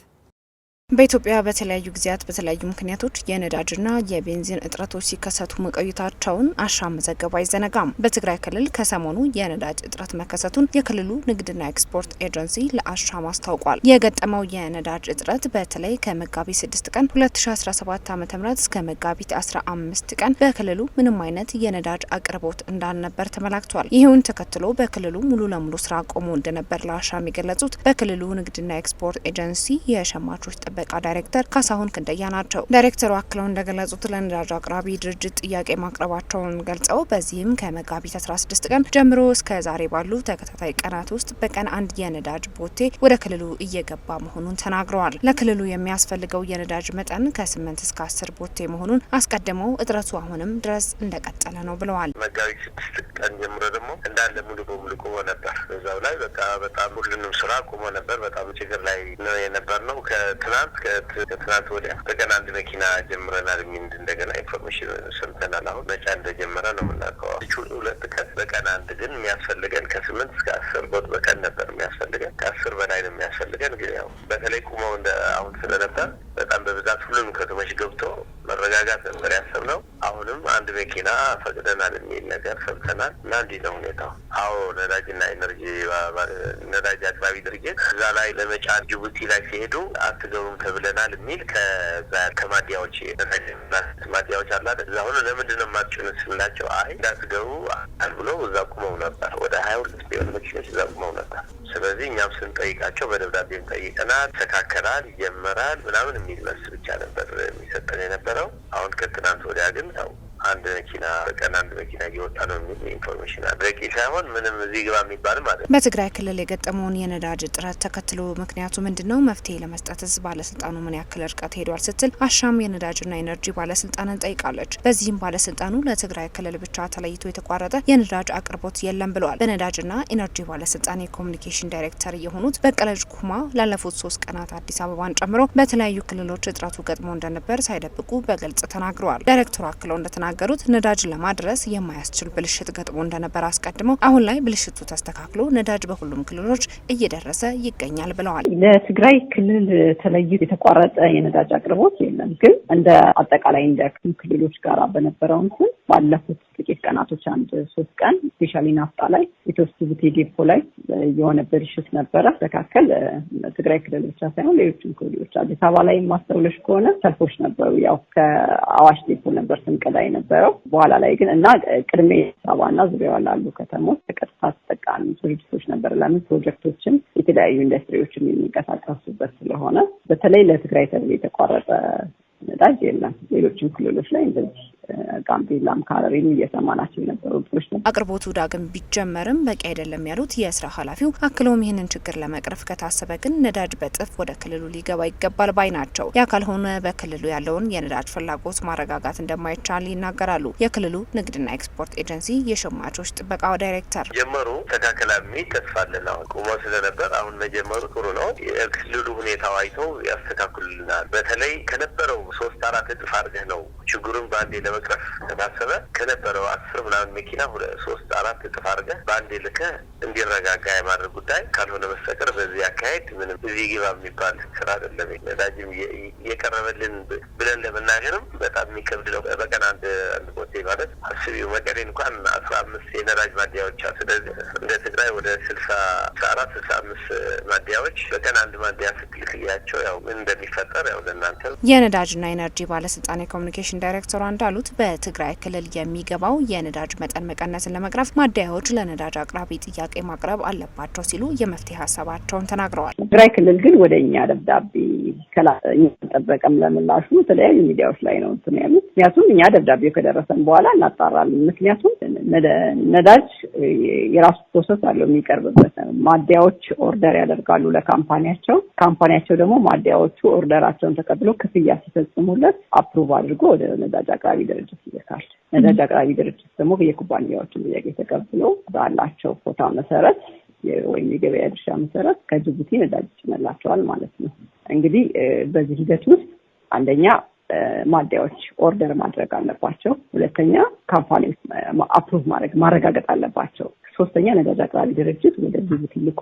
በኢትዮጵያ በተለያዩ ጊዜያት በተለያዩ ምክንያቶች የነዳጅና የቤንዚን እጥረቶች ሲከሰቱ መቆየታቸውን አሻም መዘገቡ አይዘነጋም። በትግራይ ክልል ከሰሞኑ የነዳጅ እጥረት መከሰቱን የክልሉ ንግድና ኤክስፖርት ኤጀንሲ ለአሻም አስታውቋል። የገጠመው የነዳጅ እጥረት በተለይ ከመጋቢት 6 ቀን 2017 ዓ.ም እስከ መጋቢት 15 ቀን በክልሉ ምንም አይነት የነዳጅ አቅርቦት እንዳልነበር ተመላክቷል። ይህውን ተከትሎ በክልሉ ሙሉ ለሙሉ ስራ ቆሞ እንደነበር ለአሻም የገለጹት በክልሉ ንግድና ኤክስፖርት ኤጀንሲ የሸማቾች ጥበቃ ጥበቃ ዳይሬክተር ካሳሁን ክንደያ ናቸው። ዳይሬክተሩ አክለው እንደገለጹት ለነዳጅ አቅራቢ ድርጅት ጥያቄ ማቅረባቸውን ገልጸው በዚህም ከመጋቢት 16 ቀን ጀምሮ እስከ ዛሬ ባሉ ተከታታይ ቀናት ውስጥ በቀን አንድ የነዳጅ ቦቴ ወደ ክልሉ እየገባ መሆኑን ተናግረዋል። ለክልሉ የሚያስፈልገው የነዳጅ መጠን ከ8 እስከ 10 ቦቴ መሆኑን አስቀድመው እጥረቱ አሁንም ድረስ እንደቀጠለ ነው ብለዋል። መጋቢት 6 ቀን ጀምሮ ደግሞ እንዳለ ሙሉ በሙሉ ቆሞ ነበር። በዛው ላይ በጣም ሁሉንም ስራ ቆሞ ነበር። በጣም ችግር ላይ ነው የነበርነው። ከትናንት ወዲያ በቀን አንድ መኪና ጀምረናል የሚል እንደገና ኢንፎርሜሽን ሰምተናል። አሁን መጫ እንደጀመረ ነው የምናውቀው። 2 ቀን በቀን አንድ ግን የሚያስፈልገን ከ8 እስከ 10 ቦት በቀን ነበር የሚያስፈልገን። ከ10 በላይ ነው የሚያስፈልገን። ግን ያው በተለይ ቁመው እንደ አሁን ስለነበር በጣም በብዛት ሁሉም ከተሞች ገብቶ መረጋጋት ነበር ያሰብነው። አሁንም አንድ መኪና ፈቅደናል የሚል ነገር ሰምተናል እና እንዲህ ነው ሁኔታው። አዎ ነዳጅና ኢነርጂ ነዳጅ አቅራቢ ድርጅት እዛ ላይ ለመጫን ጅቡቲ ላይ ሲሄዱ አትገቡም ተብለናል የሚል ከማዲያዎች ማዲያዎች አለ አይደል? እዛ ሆኖ ለምንድን ነው የማትጭኑት ስንላቸው አይ እንዳትገቡ ብሎ እዛ ቁመው ነበር። ወደ 22 ቢሆን መኪኖች እዛ ቁመው ነበር። ስለዚህ እኛም ስንጠይቃቸው በደብዳቤም ጠይቀናል፣ ተካከራል፣ ይጀመራል ምናምን የሚል መልስ ብቻ ነበር የሚሰጠን የነበረው። አሁን ከትናንት ወዲያ ግን ያው አንድ መኪና በቀን አንድ መኪና እየወጣ ነው የሚል ኢንፎርሜሽን አለ። በቂ ሳይሆን ምንም እዚህ ግባ የሚባልም አይደለም። በትግራይ ክልል የገጠመውን የነዳጅ እጥረት ተከትሎ ምክንያቱ ምንድነው? መፍትሄ ለመስጠትስ ባለስልጣኑ ምን ያክል ርቀት ሄዷል ስትል አሻም የነዳጅና ኢነርጂ ባለስልጣንን ጠይቃለች። በዚህም ባለስልጣኑ ለትግራይ ክልል ብቻ ተለይቶ የተቋረጠ የነዳጅ አቅርቦት የለም ብለዋል። በነዳጅና ኢነርጂ ባለስልጣን የኮሚኒኬሽን ዳይሬክተር የሆኑት በቀለጅ ኩማ ላለፉት 3 ቀናት አዲስ አበባን ጨምሮ በተለያዩ ክልሎች እጥረቱ ገጥሞ እንደነበር ሳይደብቁ በግልጽ ተናግረዋል። ዳይሬክተሩ አክለው እንደተናገሩት ነዳጅ ለማድረስ የማያስችል ብልሽት ገጥሞ እንደነበር አስቀድመው አሁን ላይ ብልሽቱ ተስተካክሎ ነዳጅ በሁሉም ክልሎች እየደረሰ ይገኛል ብለዋል። ለትግራይ ክልል ተለይቶ የተቋረጠ የነዳጅ አቅርቦት የለም። ግን እንደ አጠቃላይ እንደ ክልሎች ጋር በነበረው እንትን ባለፉት ጥቂት ቀናቶች 3 ቀን ስፔሻሊ ናፍጣ ላይ የተወሰኑ ዴፖ ላይ የሆነ ብልሽት ነበረ። ተካከል ትግራይ ክልል ብቻ ሳይሆን ሌሎችም ክልሎች አዲስ አበባ ላይ ማስተውለሽ ከሆነ ሰልፎች ነበሩ። ያው ከአዋሽ ዴፖ ነበር ስንቀዳ የነበረው። በኋላ ላይ ግን እና ቅድሜ አበባና ዙሪያዋ ላሉ ከተሞች በቀጥታ ተጠቃሚ ድርጅቶች ነበር። ለምን ፕሮጀክቶችን የተለያዩ ኢንዱስትሪዎችን የሚንቀሳቀሱበት ስለሆነ በተለይ ለትግራይ ተብሎ የተቋረጠ ነዳጅ የለም። ሌሎችም ክልሎች ላይ እንደዚህ ጋምቤላም ካረሪም እየሰማናቸው የነበሩ ጥሮች ነው። አቅርቦቱ ዳግም ቢጀመርም በቂ አይደለም ያሉት የስራ ኃላፊው አክለውም ይህንን ችግር ለመቅረፍ ከታሰበ ግን ነዳጅ በጥፍ ወደ ክልሉ ሊገባ ይገባል ባይ ናቸው። ያ ካልሆነ በክልሉ ያለውን የነዳጅ ፍላጎት ማረጋጋት እንደማይቻል ይናገራሉ። የክልሉ ንግድና ኤክስፖርት ኤጀንሲ የሸማቾች ጥበቃ ዳይሬክተር ጀመሩ ተካከላሚ ተስፋለን አሁን ቆሞ ስለነበር አሁን መጀመሩ ጥሩ ነው። የክልሉ ሁኔታው አይተው ያስተካክሉልናል። በተለይ ከነበረው 3-4 እጥፍ አድርገህ ነው ችግሩን በአንዴ ለመቅረፍ ከታሰበ ከነበረው 10 ምናምን መኪና 3-4 እጥፍ አድርገህ በአንዴ ልከህ እንዲረጋጋ የማድረግ ጉዳይ ካልሆነ በስተቀር በዚህ አካሄድ ምንም እዚህ ግባ የሚባል ስራ አይደለም። ነዳጅም እየቀረበልን ብለን ለመናገርም በጣም የሚከብድ ነው። በቀን አንድ ቦቴ ማለት አስቢው መቀሌ እንኳን 15 የነዳጅ ማደያዎች አሉ። ስለዚህ እንደ ትግራይ ወደ 64-65 ማደያዎች በቀን አንድ ማደያ ስትልክያቸው ያው ምን እንደሚፈጠር ያው ለእናንተ የነዳጅና ኢነርጂ ባለስልጣን የኮሚኒኬሽን ዳይሬክተሩ እንዳሉት በትግራይ ክልል የሚገባው የነዳጅ መጠን መቀነስን ለመቅረፍ ማደያዎች ለነዳጅ አቅራቢ ጥያቄ ማቅረብ አለባቸው ሲሉ የመፍትሄ ሀሳባቸውን ተናግረዋል። ትግራይ ክልል ግን ወደኛ ደብዳቤ ከላጠበቀም ለምላሹ የተለያዩ ሚዲያዎች ላይ ነው እንትን ያሉት። ምክንያቱም እኛ ደብዳቤው ከደረሰን በኋላ እናጣራለን። ምክንያቱም ነዳጅ የራሱ ፕሮሰስ አለው የሚቀርብበት። ማደያዎች ኦርደር ያደርጋሉ ለካምፓኒያቸው። ካምፓኒያቸው ደግሞ ማደያዎቹ ኦርደራቸውን ተቀብለው ክፍያ ሲፈጽሙለት አፕሩቭ አድርጎ ወደ ነዳጅ አቅራቢ ድርጅት ይልካል። ነዳጅ አቅራቢ ድርጅት ደግሞ የኩባንያዎችን ጥያቄ ተቀብሎ ባላቸው ኮታ መሰረት ወይም የገበያ ድርሻ መሰረት ከጅቡቲ ነዳጅ ይጭንላቸዋል ማለት ነው። እንግዲህ በዚህ ሂደት ውስጥ አንደኛ ማደያዎች ኦርደር ማድረግ አለባቸው። ሁለተኛ ካምፓኒዎች አፕሩቭ ማረጋገጥ አለባቸው። ሶስተኛ ነዳጅ አቅራቢ ድርጅት ወደ ጅቡቲ ልኮ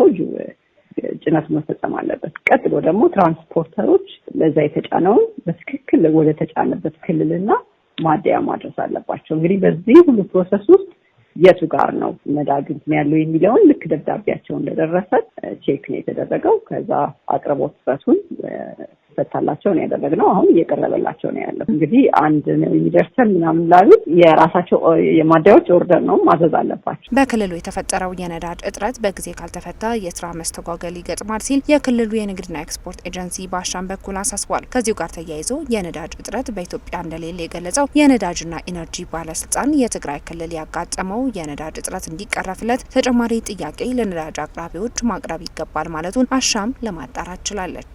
ጭነቱ መፈጸም አለበት። ቀጥሎ ደግሞ ትራንስፖርተሮች ለዛ የተጫነውን በትክክል ወደ ተጫነበት ክልልና ማደያ ማድረስ አለባቸው። እንግዲህ በዚህ ሁሉ ፕሮሰስ ውስጥ የቱ ጋር ነው ነዳጅ ያለው የሚለውን ልክ ደብዳቤያቸው እንደደረሰ ቼክ ነው የተደረገው። ከዛ አቅርቦት በቱን ፈታላቸው ነው ያደረግነው። አሁን እየቀረበላቸው ነው ያለው። እንግዲህ አንድ ነው የሚደርሰን ምናምን ላሉት የራሳቸው የማደያዎች ኦርደር ነው ማዘዝ አለባቸው። በክልሉ የተፈጠረው የነዳጅ እጥረት በጊዜ ካልተፈታ የስራ መስተጓገል ይገጥማል ሲል የክልሉ የንግድና ኤክስፖርት ኤጀንሲ በአሻም በኩል አሳስቧል። ከዚሁ ጋር ተያይዞ የነዳጅ እጥረት በኢትዮጵያ እንደሌለ የገለጸው የነዳጅና ኢነርጂ ባለስልጣን የትግራይ ክልል ያጋጠመው የነዳጅ እጥረት እንዲቀረፍለት ተጨማሪ ጥያቄ ለነዳጅ አቅራቢዎች ማቅረብ ይገባል ማለቱን አሻም ለማጣራት ችላለች።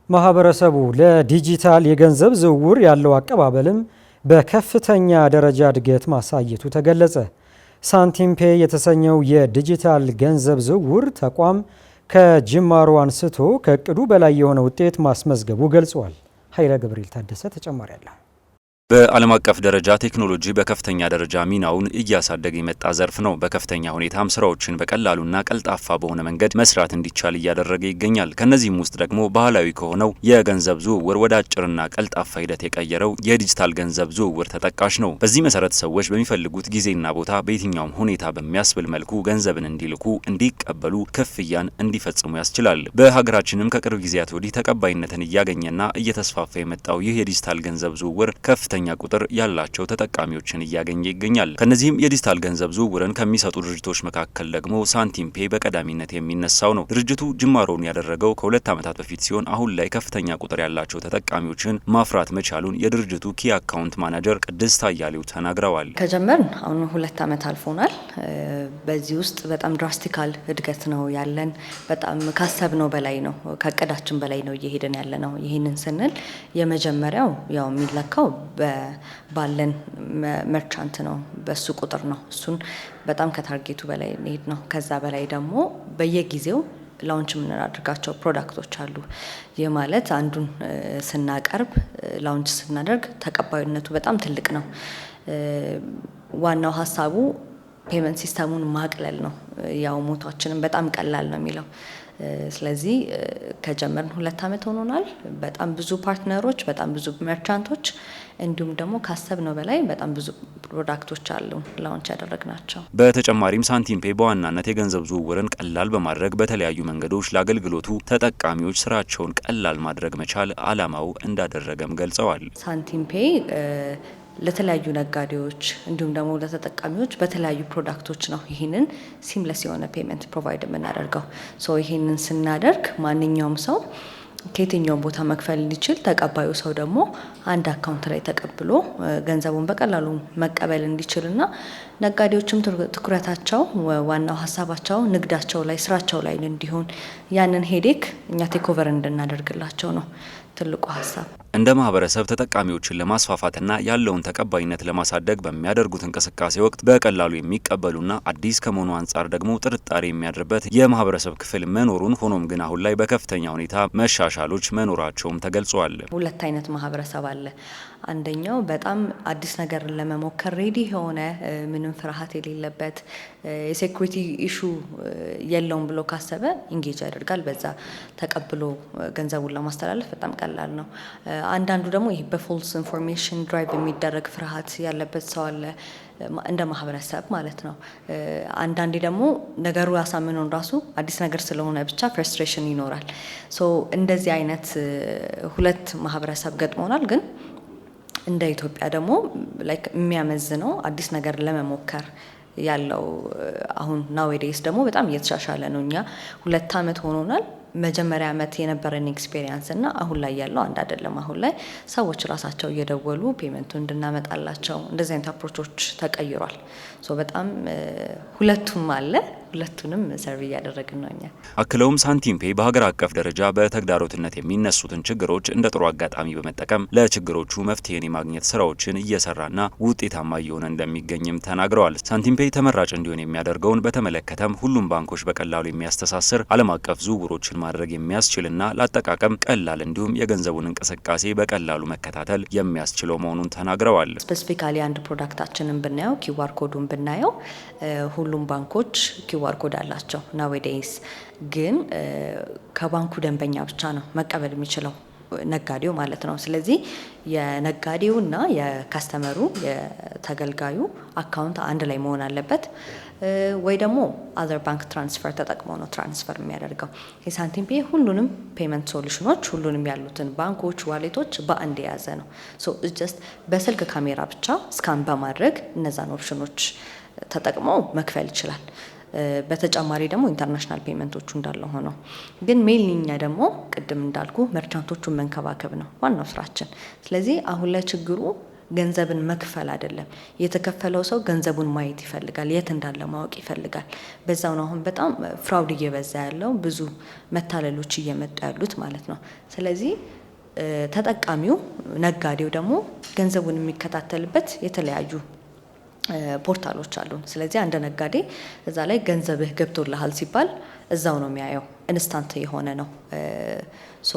ማህበረሰቡ ለዲጂታል የገንዘብ ዝውውር ያለው አቀባበልም በከፍተኛ ደረጃ እድገት ማሳየቱ ተገለጸ። ሳንቲም ፔይ የተሰኘው የዲጂታል ገንዘብ ዝውውር ተቋም ከጅማሮ አንስቶ ከእቅዱ በላይ የሆነ ውጤት ማስመዝገቡ ገልጿል። ኃይለ ገብርኤል ታደሰ ተጨማሪ አለ። በዓለም አቀፍ ደረጃ ቴክኖሎጂ በከፍተኛ ደረጃ ሚናውን እያሳደገ የመጣ ዘርፍ ነው። በከፍተኛ ሁኔታም ስራዎችን በቀላሉና ቀልጣፋ በሆነ መንገድ መስራት እንዲቻል እያደረገ ይገኛል። ከነዚህም ውስጥ ደግሞ ባህላዊ ከሆነው የገንዘብ ዝውውር ወደ አጭርና ቀልጣፋ ሂደት የቀየረው የዲጂታል ገንዘብ ዝውውር ተጠቃሽ ነው። በዚህ መሰረት ሰዎች በሚፈልጉት ጊዜና ቦታ በየትኛውም ሁኔታ በሚያስብል መልኩ ገንዘብን እንዲልኩ፣ እንዲቀበሉ፣ ክፍያን እንዲፈጽሙ ያስችላል። በሀገራችንም ከቅርብ ጊዜያት ወዲህ ተቀባይነትን እያገኘና እየተስፋፋ የመጣው ይህ የዲጂታል ገንዘብ ዝውውር ከፍተኛ ቁጥር ያላቸው ተጠቃሚዎችን እያገኘ ይገኛል። ከነዚህም የዲጂታል ገንዘብ ዝውውርን ከሚሰጡ ድርጅቶች መካከል ደግሞ ሳንቲም ፔይ በቀዳሚነት የሚነሳው ነው። ድርጅቱ ጅማሮውን ያደረገው ከ2 ዓመታት በፊት ሲሆን አሁን ላይ ከፍተኛ ቁጥር ያላቸው ተጠቃሚዎችን ማፍራት መቻሉን የድርጅቱ ኪ አካውንት ማናጀር ቅድስት አያሌው ተናግረዋል። ከጀመርን አሁን 2 ዓመት አልፎናል። በዚህ ውስጥ በጣም ድራስቲካል እድገት ነው ያለን። በጣም ካሰብነው በላይ ነው፣ ከእቅዳችን በላይ ነው እየሄድን ያለ ነው። ይህንን ስንል የመጀመሪያው ያው የሚለካው ባለን መርቻንት ነው፣ በሱ ቁጥር ነው። እሱን በጣም ከታርጌቱ በላይ ሄድ ነው። ከዛ በላይ ደግሞ በየጊዜው ላውንች የምናደርጋቸው ፕሮዳክቶች አሉ። ይህ ማለት አንዱን ስናቀርብ ላውንች ስናደርግ ተቀባይነቱ በጣም ትልቅ ነው። ዋናው ሀሳቡ ፔመንት ሲስተሙን ማቅለል ነው። ያው ሞቷችንን በጣም ቀላል ነው የሚለው። ስለዚህ ከጀመርን 2 ዓመት ሆኖናል። በጣም ብዙ ፓርትነሮች፣ በጣም ብዙ መርቻንቶች እንዲሁም ደግሞ ካሰብነው በላይ በጣም ብዙ ፕሮዳክቶች አሉ ላውንች ያደረግናቸው። በተጨማሪም ሳንቲም ፔይ በዋናነት የገንዘብ ዝውውርን ቀላል በማድረግ በተለያዩ መንገዶች ለአገልግሎቱ ተጠቃሚዎች ስራቸውን ቀላል ማድረግ መቻል ዓላማው እንዳደረገም ገልጸዋል። ሳንቲም ፔይ ለተለያዩ ነጋዴዎች እንዲሁም ደግሞ ለተጠቃሚዎች በተለያዩ ፕሮዳክቶች ነው ይህንን ሲምለስ የሆነ ፔመንት ፕሮቫይድ የምናደርገው። ይህንን ስናደርግ ማንኛውም ሰው ከየትኛውም ቦታ መክፈል እንዲችል፣ ተቀባዩ ሰው ደግሞ አንድ አካውንት ላይ ተቀብሎ ገንዘቡን በቀላሉ መቀበል እንዲችልና ነጋዴዎችም ትኩረታቸው ዋናው ሀሳባቸው ንግዳቸው ላይ ስራቸው ላይ እንዲሆን ያንን ሄዴክ እኛ ቴክኦቨር እንድናደርግላቸው ነው ትልቁ ሀሳብ። እንደ ማህበረሰብ ተጠቃሚዎችን ለማስፋፋትና ያለውን ተቀባይነት ለማሳደግ በሚያደርጉት እንቅስቃሴ ወቅት በቀላሉ የሚቀበሉና አዲስ ከመሆኑ አንጻር ደግሞ ጥርጣሬ የሚያድርበት የማህበረሰብ ክፍል መኖሩን፣ ሆኖም ግን አሁን ላይ በከፍተኛ ሁኔታ መሻሻሎች መኖራቸውም ተገልጿል። 2 አይነት ማህበረሰብ አለ። አንደኛው በጣም አዲስ ነገርን ለመሞከር ሬዲ የሆነ ምንም ፍርሃት የሌለበት የሴኩሪቲ ኢሹ የለውም ብሎ ካሰበ ኢንጌጅ ያደርጋል። በዛ ተቀብሎ ገንዘቡን ለማስተላለፍ በጣም ቀላል ነው። አንዳንዱ ደግሞ ይህ በፎልስ ኢንፎርሜሽን ድራይቭ የሚደረግ ፍርሃት ያለበት ሰው አለ፣ እንደ ማህበረሰብ ማለት ነው። አንዳንዴ ደግሞ ነገሩ ያሳምነውን ራሱ አዲስ ነገር ስለሆነ ብቻ ፍርስትሬሽን ይኖራል። እንደዚህ አይነት 2 ማህበረሰብ ገጥሞናል። ግን እንደ ኢትዮጵያ ደግሞ ላይክ የሚያመዝነው አዲስ ነገር ለመሞከር ያለው አሁን ናዌዴስ ደግሞ በጣም እየተሻሻለ ነው። እኛ 2 ዓመት ሆኖናል። መጀመሪያ ዓመት የነበረን ኤክስፔሪየንስ እና አሁን ላይ ያለው አንድ አይደለም። አሁን ላይ ሰዎች ራሳቸው እየደወሉ ፔመንቱን እንድናመጣላቸው እንደዚህ አይነት አፕሮቾች ተቀይሯል። በጣም ሁለቱም አለ። ሁለቱንም ሰርቭ እያደረግን ነው እኛ። አክለውም ሳንቲም ፔይ በሀገር አቀፍ ደረጃ በተግዳሮትነት የሚነሱትን ችግሮች እንደ ጥሩ አጋጣሚ በመጠቀም ለችግሮቹ መፍትሄን የማግኘት ስራዎችን እየሰራና ውጤታማ እየሆነ እንደሚገኝም ተናግረዋል። ሳንቲም ፔይ ተመራጭ እንዲሆን የሚያደርገውን በተመለከተም ሁሉም ባንኮች በቀላሉ የሚያስተሳስር ዓለም አቀፍ ዝውውሮችን ማድረግ የሚያስችልና ለአጠቃቀም ቀላል እንዲሁም የገንዘቡን እንቅስቃሴ በቀላሉ መከታተል የሚያስችለው መሆኑን ተናግረዋል። ስፔሲፊካሊ አንድ ፕሮዳክታችንን ብናየው ኪዋር ኮዱን ብናየው ሁሉም ባንኮች ኪዋር ኮድ አላቸው ናዌዴይስ። ግን ከባንኩ ደንበኛ ብቻ ነው መቀበል የሚችለው ነጋዴው ማለት ነው። ስለዚህ የነጋዴውና የካስተመሩ የተገልጋዩ አካውንት አንድ ላይ መሆን አለበት። ወይ ደግሞ አዘር ባንክ ትራንስፈር ተጠቅሞ ነው ትራንስፈር የሚያደርገው። የሳንቲም ፔይ ሁሉንም ፔመንት ሶሉሽኖች ሁሉንም ያሉትን ባንኮች ዋሌቶች በአንድ የያዘ ነው። ሶ ጀስት በስልክ ካሜራ ብቻ ስካን በማድረግ እነዛን ኦፕሽኖች ተጠቅሞ መክፈል ይችላል። በተጨማሪ ደግሞ ኢንተርናሽናል ፔመንቶቹ እንዳለ ሆኖ ግን ሜይንሊ ደግሞ ቅድም እንዳልኩ መርቻንቶቹን መንከባከብ ነው ዋናው ስራችን። ስለዚህ አሁን ላይ ችግሩ ገንዘብን መክፈል አይደለም። የተከፈለው ሰው ገንዘቡን ማየት ይፈልጋል፣ የት እንዳለ ማወቅ ይፈልጋል። በዛው ነው አሁን በጣም ፍራውድ እየበዛ ያለው፣ ብዙ መታለሎች እየመጡ ያሉት ማለት ነው። ስለዚህ ተጠቃሚው ነጋዴው ደግሞ ገንዘቡን የሚከታተልበት የተለያዩ ፖርታሎች አሉ። ስለዚህ አንድ ነጋዴ እዛ ላይ ገንዘብህ ገብቶልሃል ሲባል እዛው ነው የሚያየው፣ ኢንስታንት የሆነ ነው። ሶ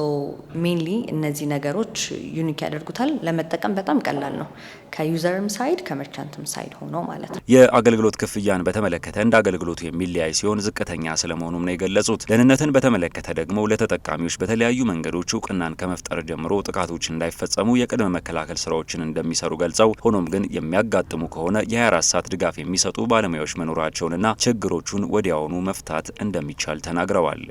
ሜንሊ እነዚህ ነገሮች ዩኒክ ያደርጉታል። ለመጠቀም በጣም ቀላል ነው፣ ከዩዘርም ሳይድ ከመርቻንትም ሳይድ ሆኖ ማለት ነው። የአገልግሎት ክፍያን በተመለከተ እንደ አገልግሎቱ የሚለያይ ሲሆን ዝቅተኛ ስለመሆኑም ነው የገለጹት። ደህንነትን በተመለከተ ደግሞ ለተጠቃሚዎች በተለያዩ መንገዶች እውቅናን ከመፍጠር ጀምሮ ጥቃቶች እንዳይፈጸሙ የቅድመ መከላከል ስራዎችን እንደሚሰሩ ገልጸው ሆኖም ግን የሚያጋጥሙ ከሆነ የ24 ሰዓት ድጋፍ የሚሰጡ ባለሙያዎች መኖራቸውንና ችግሮቹን ወዲያውኑ መፍታት እንደሚቻል ተናግረዋል።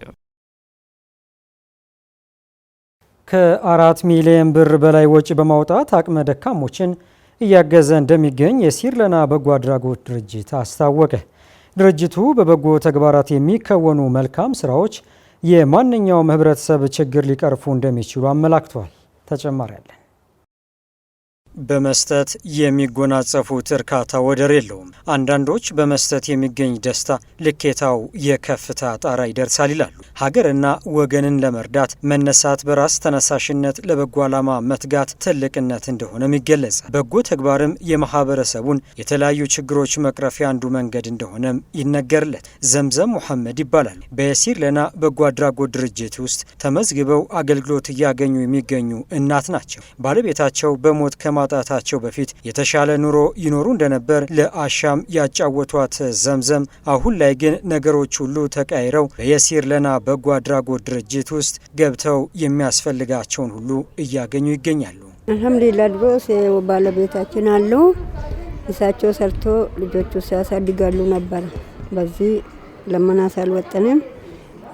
ከ4 ሚሊዮን ብር በላይ ወጪ በማውጣት አቅመ ደካሞችን እያገዘ እንደሚገኝ የሲርለና በጎ አድራጎት ድርጅት አስታወቀ። ድርጅቱ በበጎ ተግባራት የሚከወኑ መልካም ስራዎች የማንኛውም ህብረተሰብ ችግር ሊቀርፉ እንደሚችሉ አመላክቷል። ተጨማሪ አለ። በመስጠት የሚጎናጸፉት እርካታ ወደር የለውም። አንዳንዶች በመስጠት የሚገኝ ደስታ ልኬታው የከፍታ ጣራ ይደርሳል ይላሉ። ሀገርና ወገንን ለመርዳት መነሳት፣ በራስ ተነሳሽነት ለበጎ ዓላማ መትጋት ትልቅነት እንደሆነም ይገለጻል። በጎ ተግባርም የማህበረሰቡን የተለያዩ ችግሮች መቅረፊያ አንዱ መንገድ እንደሆነም ይነገርለት። ዘምዘም ሙሐመድ ይባላል። በሲርለና በጎ አድራጎት ድርጅት ውስጥ ተመዝግበው አገልግሎት እያገኙ የሚገኙ እናት ናቸው። ባለቤታቸው በሞት ከማጣታቸው በፊት የተሻለ ኑሮ ይኖሩ እንደነበር ለአሻም ያጫወቷት ዘምዘም አሁን ላይ ግን ነገሮች ሁሉ ተቀያይረው በሲርለና በጎ አድራጎት ድርጅት ውስጥ ገብተው የሚያስፈልጋቸውን ሁሉ እያገኙ ይገኛሉ። አልሐምዱሊላህ ድሮስ ባለቤታችን አለው እሳቸው ሰርቶ ልጆቹ ሲያሳድጋሉ ነበር። በዚህ ለመና ሳልወጠንም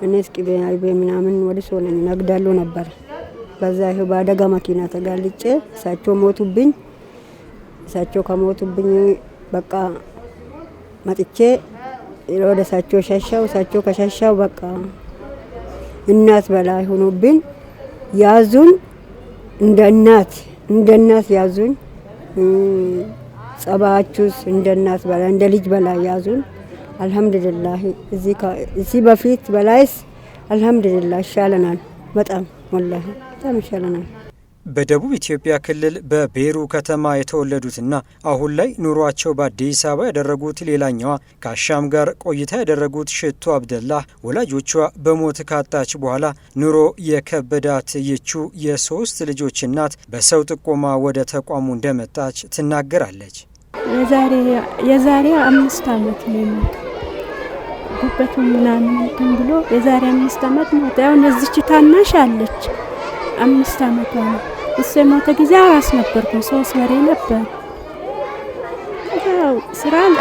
እኔስ ቅቤ አይቤ ምናምን ወደ ሶነኝ ነግዳሉ ነበር። በዛ ይሄ በአደጋ መኪና ተጋልጬ እሳቸው ሞቱብኝ። እሳቸው ከሞቱብኝ በቃ መጥቼ ወደ እሳቸው ሸሻው። እሳቸው ከሸሻው በቃ እናት በላይ ሆኖብኝ ያዙኝ። እንደ እናት ያዙኝ። ጸባያችሁስ እንደ እናት በላይ እንደ ልጅ በላይ ያዙኝ። አልሐምዱሊላህ እዚህ በፊት በላይስ አልሐምዱሊላህ ይሻለናል። በጣም ወላሂ በጣም ይሻለናል። በደቡብ ኢትዮጵያ ክልል በቤሩ ከተማ የተወለዱትና አሁን ላይ ኑሯቸው በአዲስ አበባ ያደረጉት ሌላኛዋ ከአሻም ጋር ቆይታ ያደረጉት ሽቱ አብደላህ ወላጆቿ በሞት ካጣች በኋላ ኑሮ የከበዳት ይቹ የ3 ልጆች እናት በሰው ጥቆማ ወደ ተቋሙ እንደመጣች ትናገራለች። የዛሬ 5 ዓመት ነው ጉበቱ ምናምን እንትን ብሎ የዛሬ 5 ዓመት ሞተ። ያው እዚች ታናሽ አለች 5 ዓመቷ ነው። እሱ የሞተ ጊዜ አራስ ነበርኩ። 3 ወሬ ነበር። ያው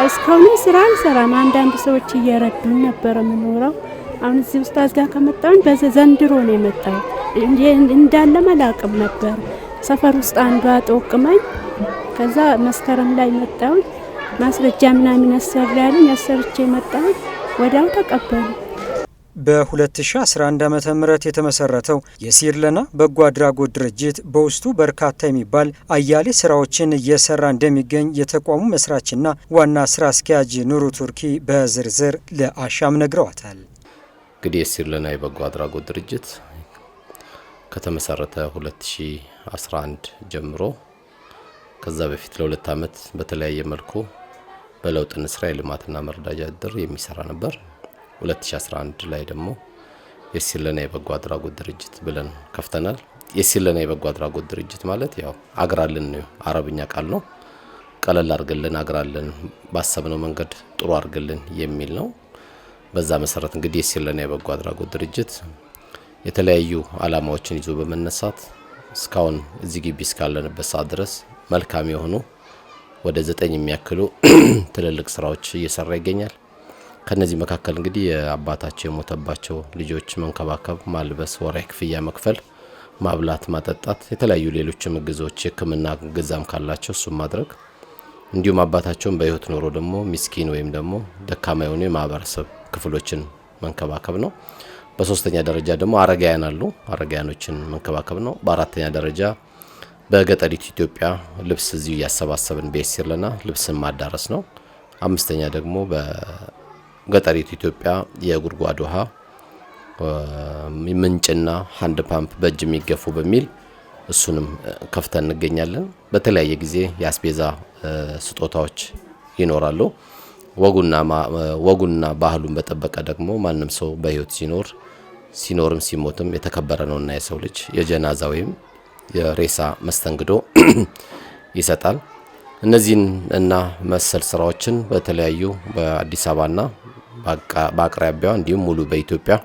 እስካሁን ስራ አልሰራም። አንዳንድ ሰዎች እየረዱኝ ነበር የምኖረው። አሁን እዚህ ኡስታዝ ጋር ከመጣሁ በዘንድሮ ነው የመጣው። እንዳለ መላቅም ነበር። ሰፈር ውስጥ አንዷ ጠቁመኝ። ከዛ መስከረም ላይ መጣሁ። ማስረጃ ምናምን ያሰራልኝ ያሰርቼ መጣሁ። ወዲያው ተቀበሉ። በ2011 ዓመተ ምህረት የተመሰረተው የሲርለና በጎ አድራጎት ድርጅት በውስጡ በርካታ የሚባል አያሌ ስራዎችን እየሰራ እንደሚገኝ የተቋሙ መስራችና ዋና ስራ አስኪያጅ ኑሩ ቱርኪ በዝርዝር ለአሻም ነግረዋታል። እንግዲህ የሲርለና የበጎ አድራጎት ድርጅት ከተመሰረተ 2011 ጀምሮ ከዛ በፊት ለ2 ዓመት በተለያየ መልኩ በለውጥ እንስራ የልማትና መርዳጃ ድር የሚሰራ ነበር። 2011 ላይ ደግሞ የሲርለና የበጎ አድራጎት ድርጅት ብለን ከፍተናል። የሲርለና የበጎ አድራጎት ድርጅት ማለት ያው አግራልን ነው፣ አረብኛ ቃል ነው። ቀለል አድርገልን አግራልን፣ ባሰብነው መንገድ ጥሩ አድርገልን የሚል ነው። በዛ መሰረት እንግዲህ የሲርለና የበጎ አድራጎት ድርጅት የተለያዩ ዓላማዎችን ይዞ በመነሳት እስካሁን እዚህ ግቢ እስካለንበት ሰዓት ድረስ መልካም የሆኑ ወደ 9 የሚያክሉ ትልልቅ ስራዎች እየሰራ ይገኛል። ከነዚህ መካከል እንግዲህ የአባታቸው የሞተባቸው ልጆች መንከባከብ፣ ማልበስ፣ ወራይ ክፍያ መክፈል፣ ማብላት፣ ማጠጣት፣ የተለያዩ ሌሎችም እገዛዎች የሕክምና እገዛም ካላቸው እሱም ማድረግ እንዲሁም አባታቸውን በህይወት ኖሮ ደግሞ ሚስኪን ወይም ደግሞ ደካማ የሆኑ የማህበረሰብ ክፍሎችን መንከባከብ ነው። በሶስተኛ ደረጃ ደግሞ አረጋያን አሉ፣ አረጋያኖችን መንከባከብ ነው። በአራተኛ ደረጃ በገጠሪቱ ኢትዮጵያ ልብስ እዚሁ ያሰባሰብን ቤሲርለና ልብስን ማዳረስ ነው። አምስተኛ ደግሞ በገጠሪቱ ኢትዮጵያ የጉድጓድ ውሃ ምንጭና ሃንድ ፓምፕ በእጅ የሚገፉ በሚል እሱንም ከፍተን እንገኛለን። በተለያየ ጊዜ የአስቤዛ ስጦታዎች ይኖራሉ። ወጉና ባህሉን በጠበቀ ደግሞ ማንም ሰው በህይወት ሲኖርም ሲሞትም የተከበረ ነውና የሰው ልጅ የጀናዛ ወይም የሬሳ መስተንግዶ ይሰጣል። እነዚህን እና መሰል ስራዎችን በተለያዩ በአዲስ አበባና በአቅራቢያው እንዲሁም ሙሉ በኢትዮጵያ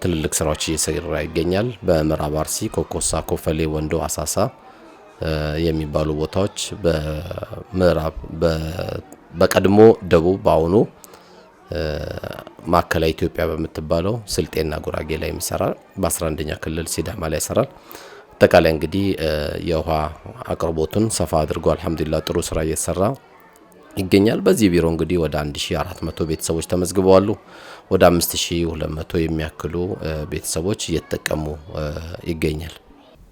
ትልልቅ ስራዎች እየሰራ ይገኛል። በምዕራብ አርሲ ኮኮሳ፣ ኮፈሌ፣ ወንዶ፣ አሳሳ የሚባሉ ቦታዎች በምዕራብ በቀድሞ ደቡብ በአሁኑ ማዕከላዊ ኢትዮጵያ በምትባለው ስልጤና ጉራጌ ላይ ይሰራል። በ11ኛ ክልል ሲዳማ ላይ ይሰራል። አጠቃላይ እንግዲህ የውሃ አቅርቦቱን ሰፋ አድርጎ አልহামዱሊላህ ጥሩ ስራ እየተሰራ ይገኛል። በዚህ ቢሮ እንግዲህ ወደ 1400 ቤተሰቦች ተመዝግበዋል። ወደ 5200 የሚያክሉ ቤተሰቦች እየተጠቀሙ ይገኛል።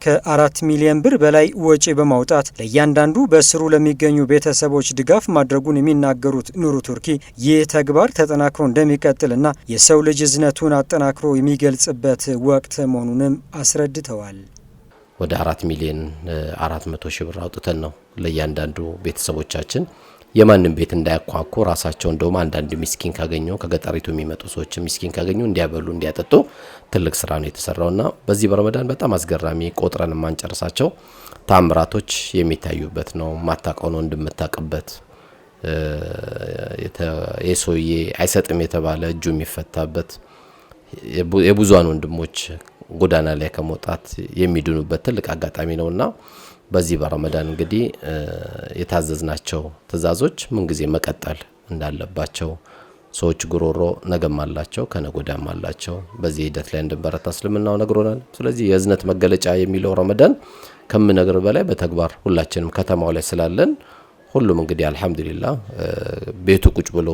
ከ4 ሚሊዮን ብር በላይ ወጪ በማውጣት ለእያንዳንዱ በስሩ ለሚገኙ ቤተሰቦች ድጋፍ ማድረጉን የሚናገሩት ኑሩ ቱርኪ ይህ ተግባር ተጠናክሮ እንደሚቀጥልና የሰው ልጅ እዝነቱን አጠናክሮ የሚገልጽበት ወቅት መሆኑንም አስረድተዋል። ወደ 4 ሚሊዮን 400 ሺህ ብር አውጥተን ነው ለእያንዳንዱ ቤተሰቦቻችን የማንም ቤት እንዳያኳኩ ራሳቸው እንደውም አንዳንድ ሚስኪን ካገኙ ከገጠሪቱ የሚመጡ ሰዎች ሚስኪን ካገኙ እንዲያበሉ እንዲያጠጡ ትልቅ ስራ ነው የተሰራውና በዚህ በረመዳን በጣም አስገራሚ ቆጥረን ማንጨርሳቸው ታምራቶች የሚታዩበት ነው። ማታቀው ነው እንደምታቀበት የሶዬ አይሰጥም የተባለ እጁ የሚፈታበት የብዙሃን ወንድሞች ጎዳና ላይ ከመውጣት የሚድኑበት ትልቅ አጋጣሚ ነውና በዚህ በረመዳን እንግዲህ የታዘዝናቸው ትእዛዞች ምን ጊዜ መቀጠል እንዳለባቸው ሰዎች ጉሮሮ ነገም አላቸው ከነጎዳም አላቸው። በዚህ ሂደት ላይ እንድንበረታ እስልምናው ነግሮናል። ስለዚህ የእዝነት መገለጫ የሚለው ረመዳን ከምነግር በላይ በተግባር ሁላችንም ከተማው ላይ ስላለን ሁሉም እንግዲህ አልহামዱሊላህ ቤቱ ቁጭ ብሎ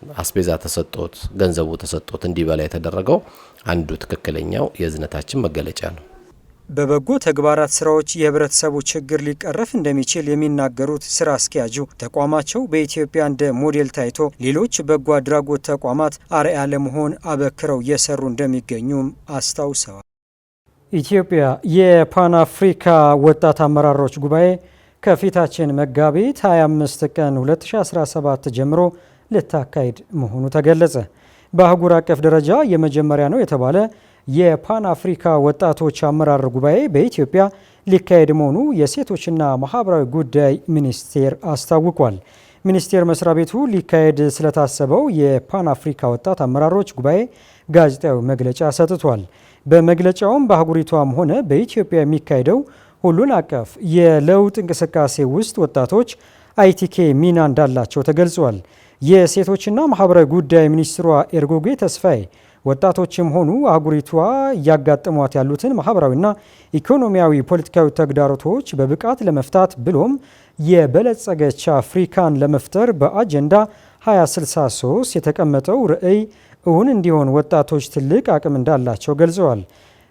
አስቤዛ ተሰጥቶት ገንዘቡ ተሰጥቶት እንዲበላ የተደረገው አንዱ ትክክለኛው የእዝነታችን መገለጫ ነው። በበጎ ተግባራት ስራዎች የህብረተሰቡ ችግር ሊቀረፍ እንደሚችል የሚናገሩት ስራ አስኪያጁ ተቋማቸው በኢትዮጵያ እንደ ሞዴል ታይቶ ሌሎች በጎ አድራጎት ተቋማት አርአያ ለመሆን አበክረው እየሰሩ እንደሚገኙም አስታውሰዋል። ኢትዮጵያ የፓን አፍሪካ ወጣት አመራሮች ጉባኤ ከፊታችን መጋቢት 25 ቀን 2017 ጀምሮ ልታካሂድ መሆኑ ተገለጸ። በአህጉር አቀፍ ደረጃ የመጀመሪያ ነው የተባለ የፓን አፍሪካ ወጣቶች አመራር ጉባኤ በኢትዮጵያ ሊካሄድ መሆኑ የሴቶችና ማህበራዊ ጉዳይ ሚኒስቴር አስታውቋል። ሚኒስቴር መስሪያ ቤቱ ሊካሄድ ስለታሰበው የፓን አፍሪካ ወጣት አመራሮች ጉባኤ ጋዜጣዊ መግለጫ ሰጥቷል። በመግለጫውም በአህጉሪቷም ሆነ በኢትዮጵያ የሚካሄደው ሁሉን አቀፍ የለውጥ እንቅስቃሴ ውስጥ ወጣቶች አይቲኬ ሚና እንዳላቸው ተገልጿል። የሴቶችና ማህበራዊ ጉዳይ ሚኒስትሯ ኤርጎጌ ተስፋዬ ወጣቶችም ሆኑ አህጉሪቷ እያጋጠሟት ያሉትን ማህበራዊና ኢኮኖሚያዊ ፖለቲካዊ ተግዳሮቶች በብቃት ለመፍታት ብሎም የበለጸገች አፍሪካን ለመፍጠር በአጀንዳ 2063 የተቀመጠው ርዕይ እውን እንዲሆን ወጣቶች ትልቅ አቅም እንዳላቸው ገልጸዋል።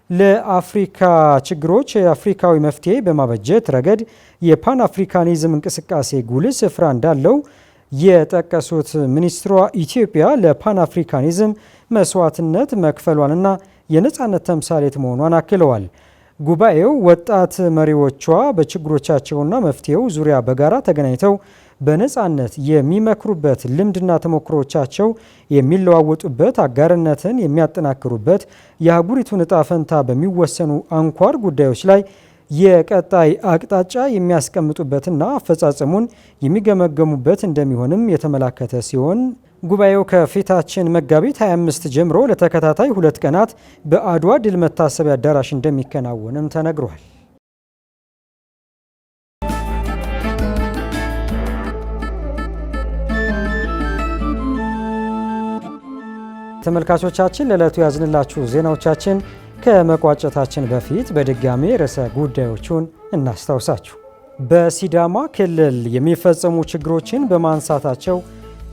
ለአፍሪካ ችግሮች አፍሪካዊ መፍትሄ በማበጀት ረገድ የፓን አፍሪካኒዝም እንቅስቃሴ ጉልህ ስፍራ እንዳለው የጠቀሱት ሚኒስትሯ ኢትዮጵያ ለፓን አፍሪካኒዝም መስዋዕትነት መክፈሏንና የነጻነት ተምሳሌት መሆኗን አክለዋል። ጉባኤው ወጣት መሪዎቿ በችግሮቻቸውና መፍትሄው ዙሪያ በጋራ ተገናኝተው በነጻነት የሚመክሩበት፣ ልምድና ተሞክሮቻቸው የሚለዋወጡበት፣ አጋርነትን የሚያጠናክሩበት፣ የአህጉሪቱን ዕጣ ፈንታ በሚወሰኑ አንኳር ጉዳዮች ላይ የቀጣይ አቅጣጫ የሚያስቀምጡበትና አፈጻጸሙን የሚገመገሙበት እንደሚሆንም የተመላከተ ሲሆን ጉባኤው ከፊታችን መጋቢት 25 ጀምሮ ለተከታታይ 2 ቀናት በአድዋ ድል መታሰቢያ አዳራሽ እንደሚከናወንም ተነግሯል። ተመልካቾቻችን ለዕለቱ ያዝንላችሁ ዜናዎቻችን ከመቋጨታችን በፊት በድጋሚ ርዕሰ ጉዳዮቹን እናስታውሳችሁ። በሲዳማ ክልል የሚፈጸሙ ችግሮችን በማንሳታቸው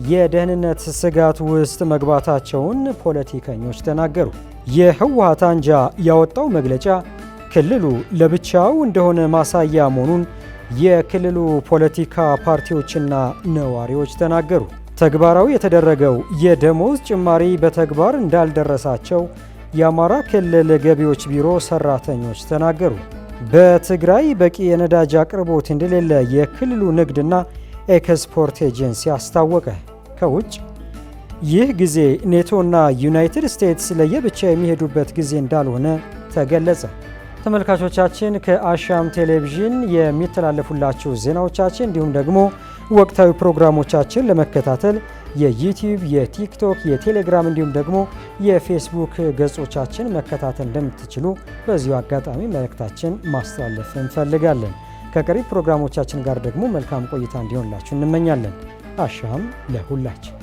የደህንነት ስጋት ውስጥ መግባታቸውን ፖለቲከኞች ተናገሩ። የህወሓት አንጃ ያወጣው መግለጫ ክልሉ ለብቻው እንደሆነ ማሳያ መሆኑን የክልሉ ፖለቲካ ፓርቲዎችና ነዋሪዎች ተናገሩ። ተግባራዊ የተደረገው የደሞዝ ጭማሪ በተግባር እንዳልደረሳቸው የአማራ ክልል ገቢዎች ቢሮ ሰራተኞች ተናገሩ። በትግራይ በቂ የነዳጅ አቅርቦት እንደሌለ የክልሉ ንግድና ኤክስፖርት ኤጀንሲ አስታወቀ። ከውጭ ይህ ጊዜ ኔቶና ዩናይትድ ስቴትስ ለየብቻ የሚሄዱበት ጊዜ እንዳልሆነ ተገለጸ። ተመልካቾቻችን ከአሻም ቴሌቪዥን የሚተላለፉላችሁ ዜናዎቻችን እንዲሁም ደግሞ ወቅታዊ ፕሮግራሞቻችን ለመከታተል የዩቲዩብ፣ የቲክቶክ፣ የቴሌግራም እንዲሁም ደግሞ የፌስቡክ ገጾቻችን መከታተል እንደምትችሉ በዚሁ አጋጣሚ መልእክታችን ማስተላለፍ እንፈልጋለን። ከቀሪ ፕሮግራሞቻችን ጋር ደግሞ መልካም ቆይታ እንዲሆንላችሁ እንመኛለን። አሻም ለሁላችን!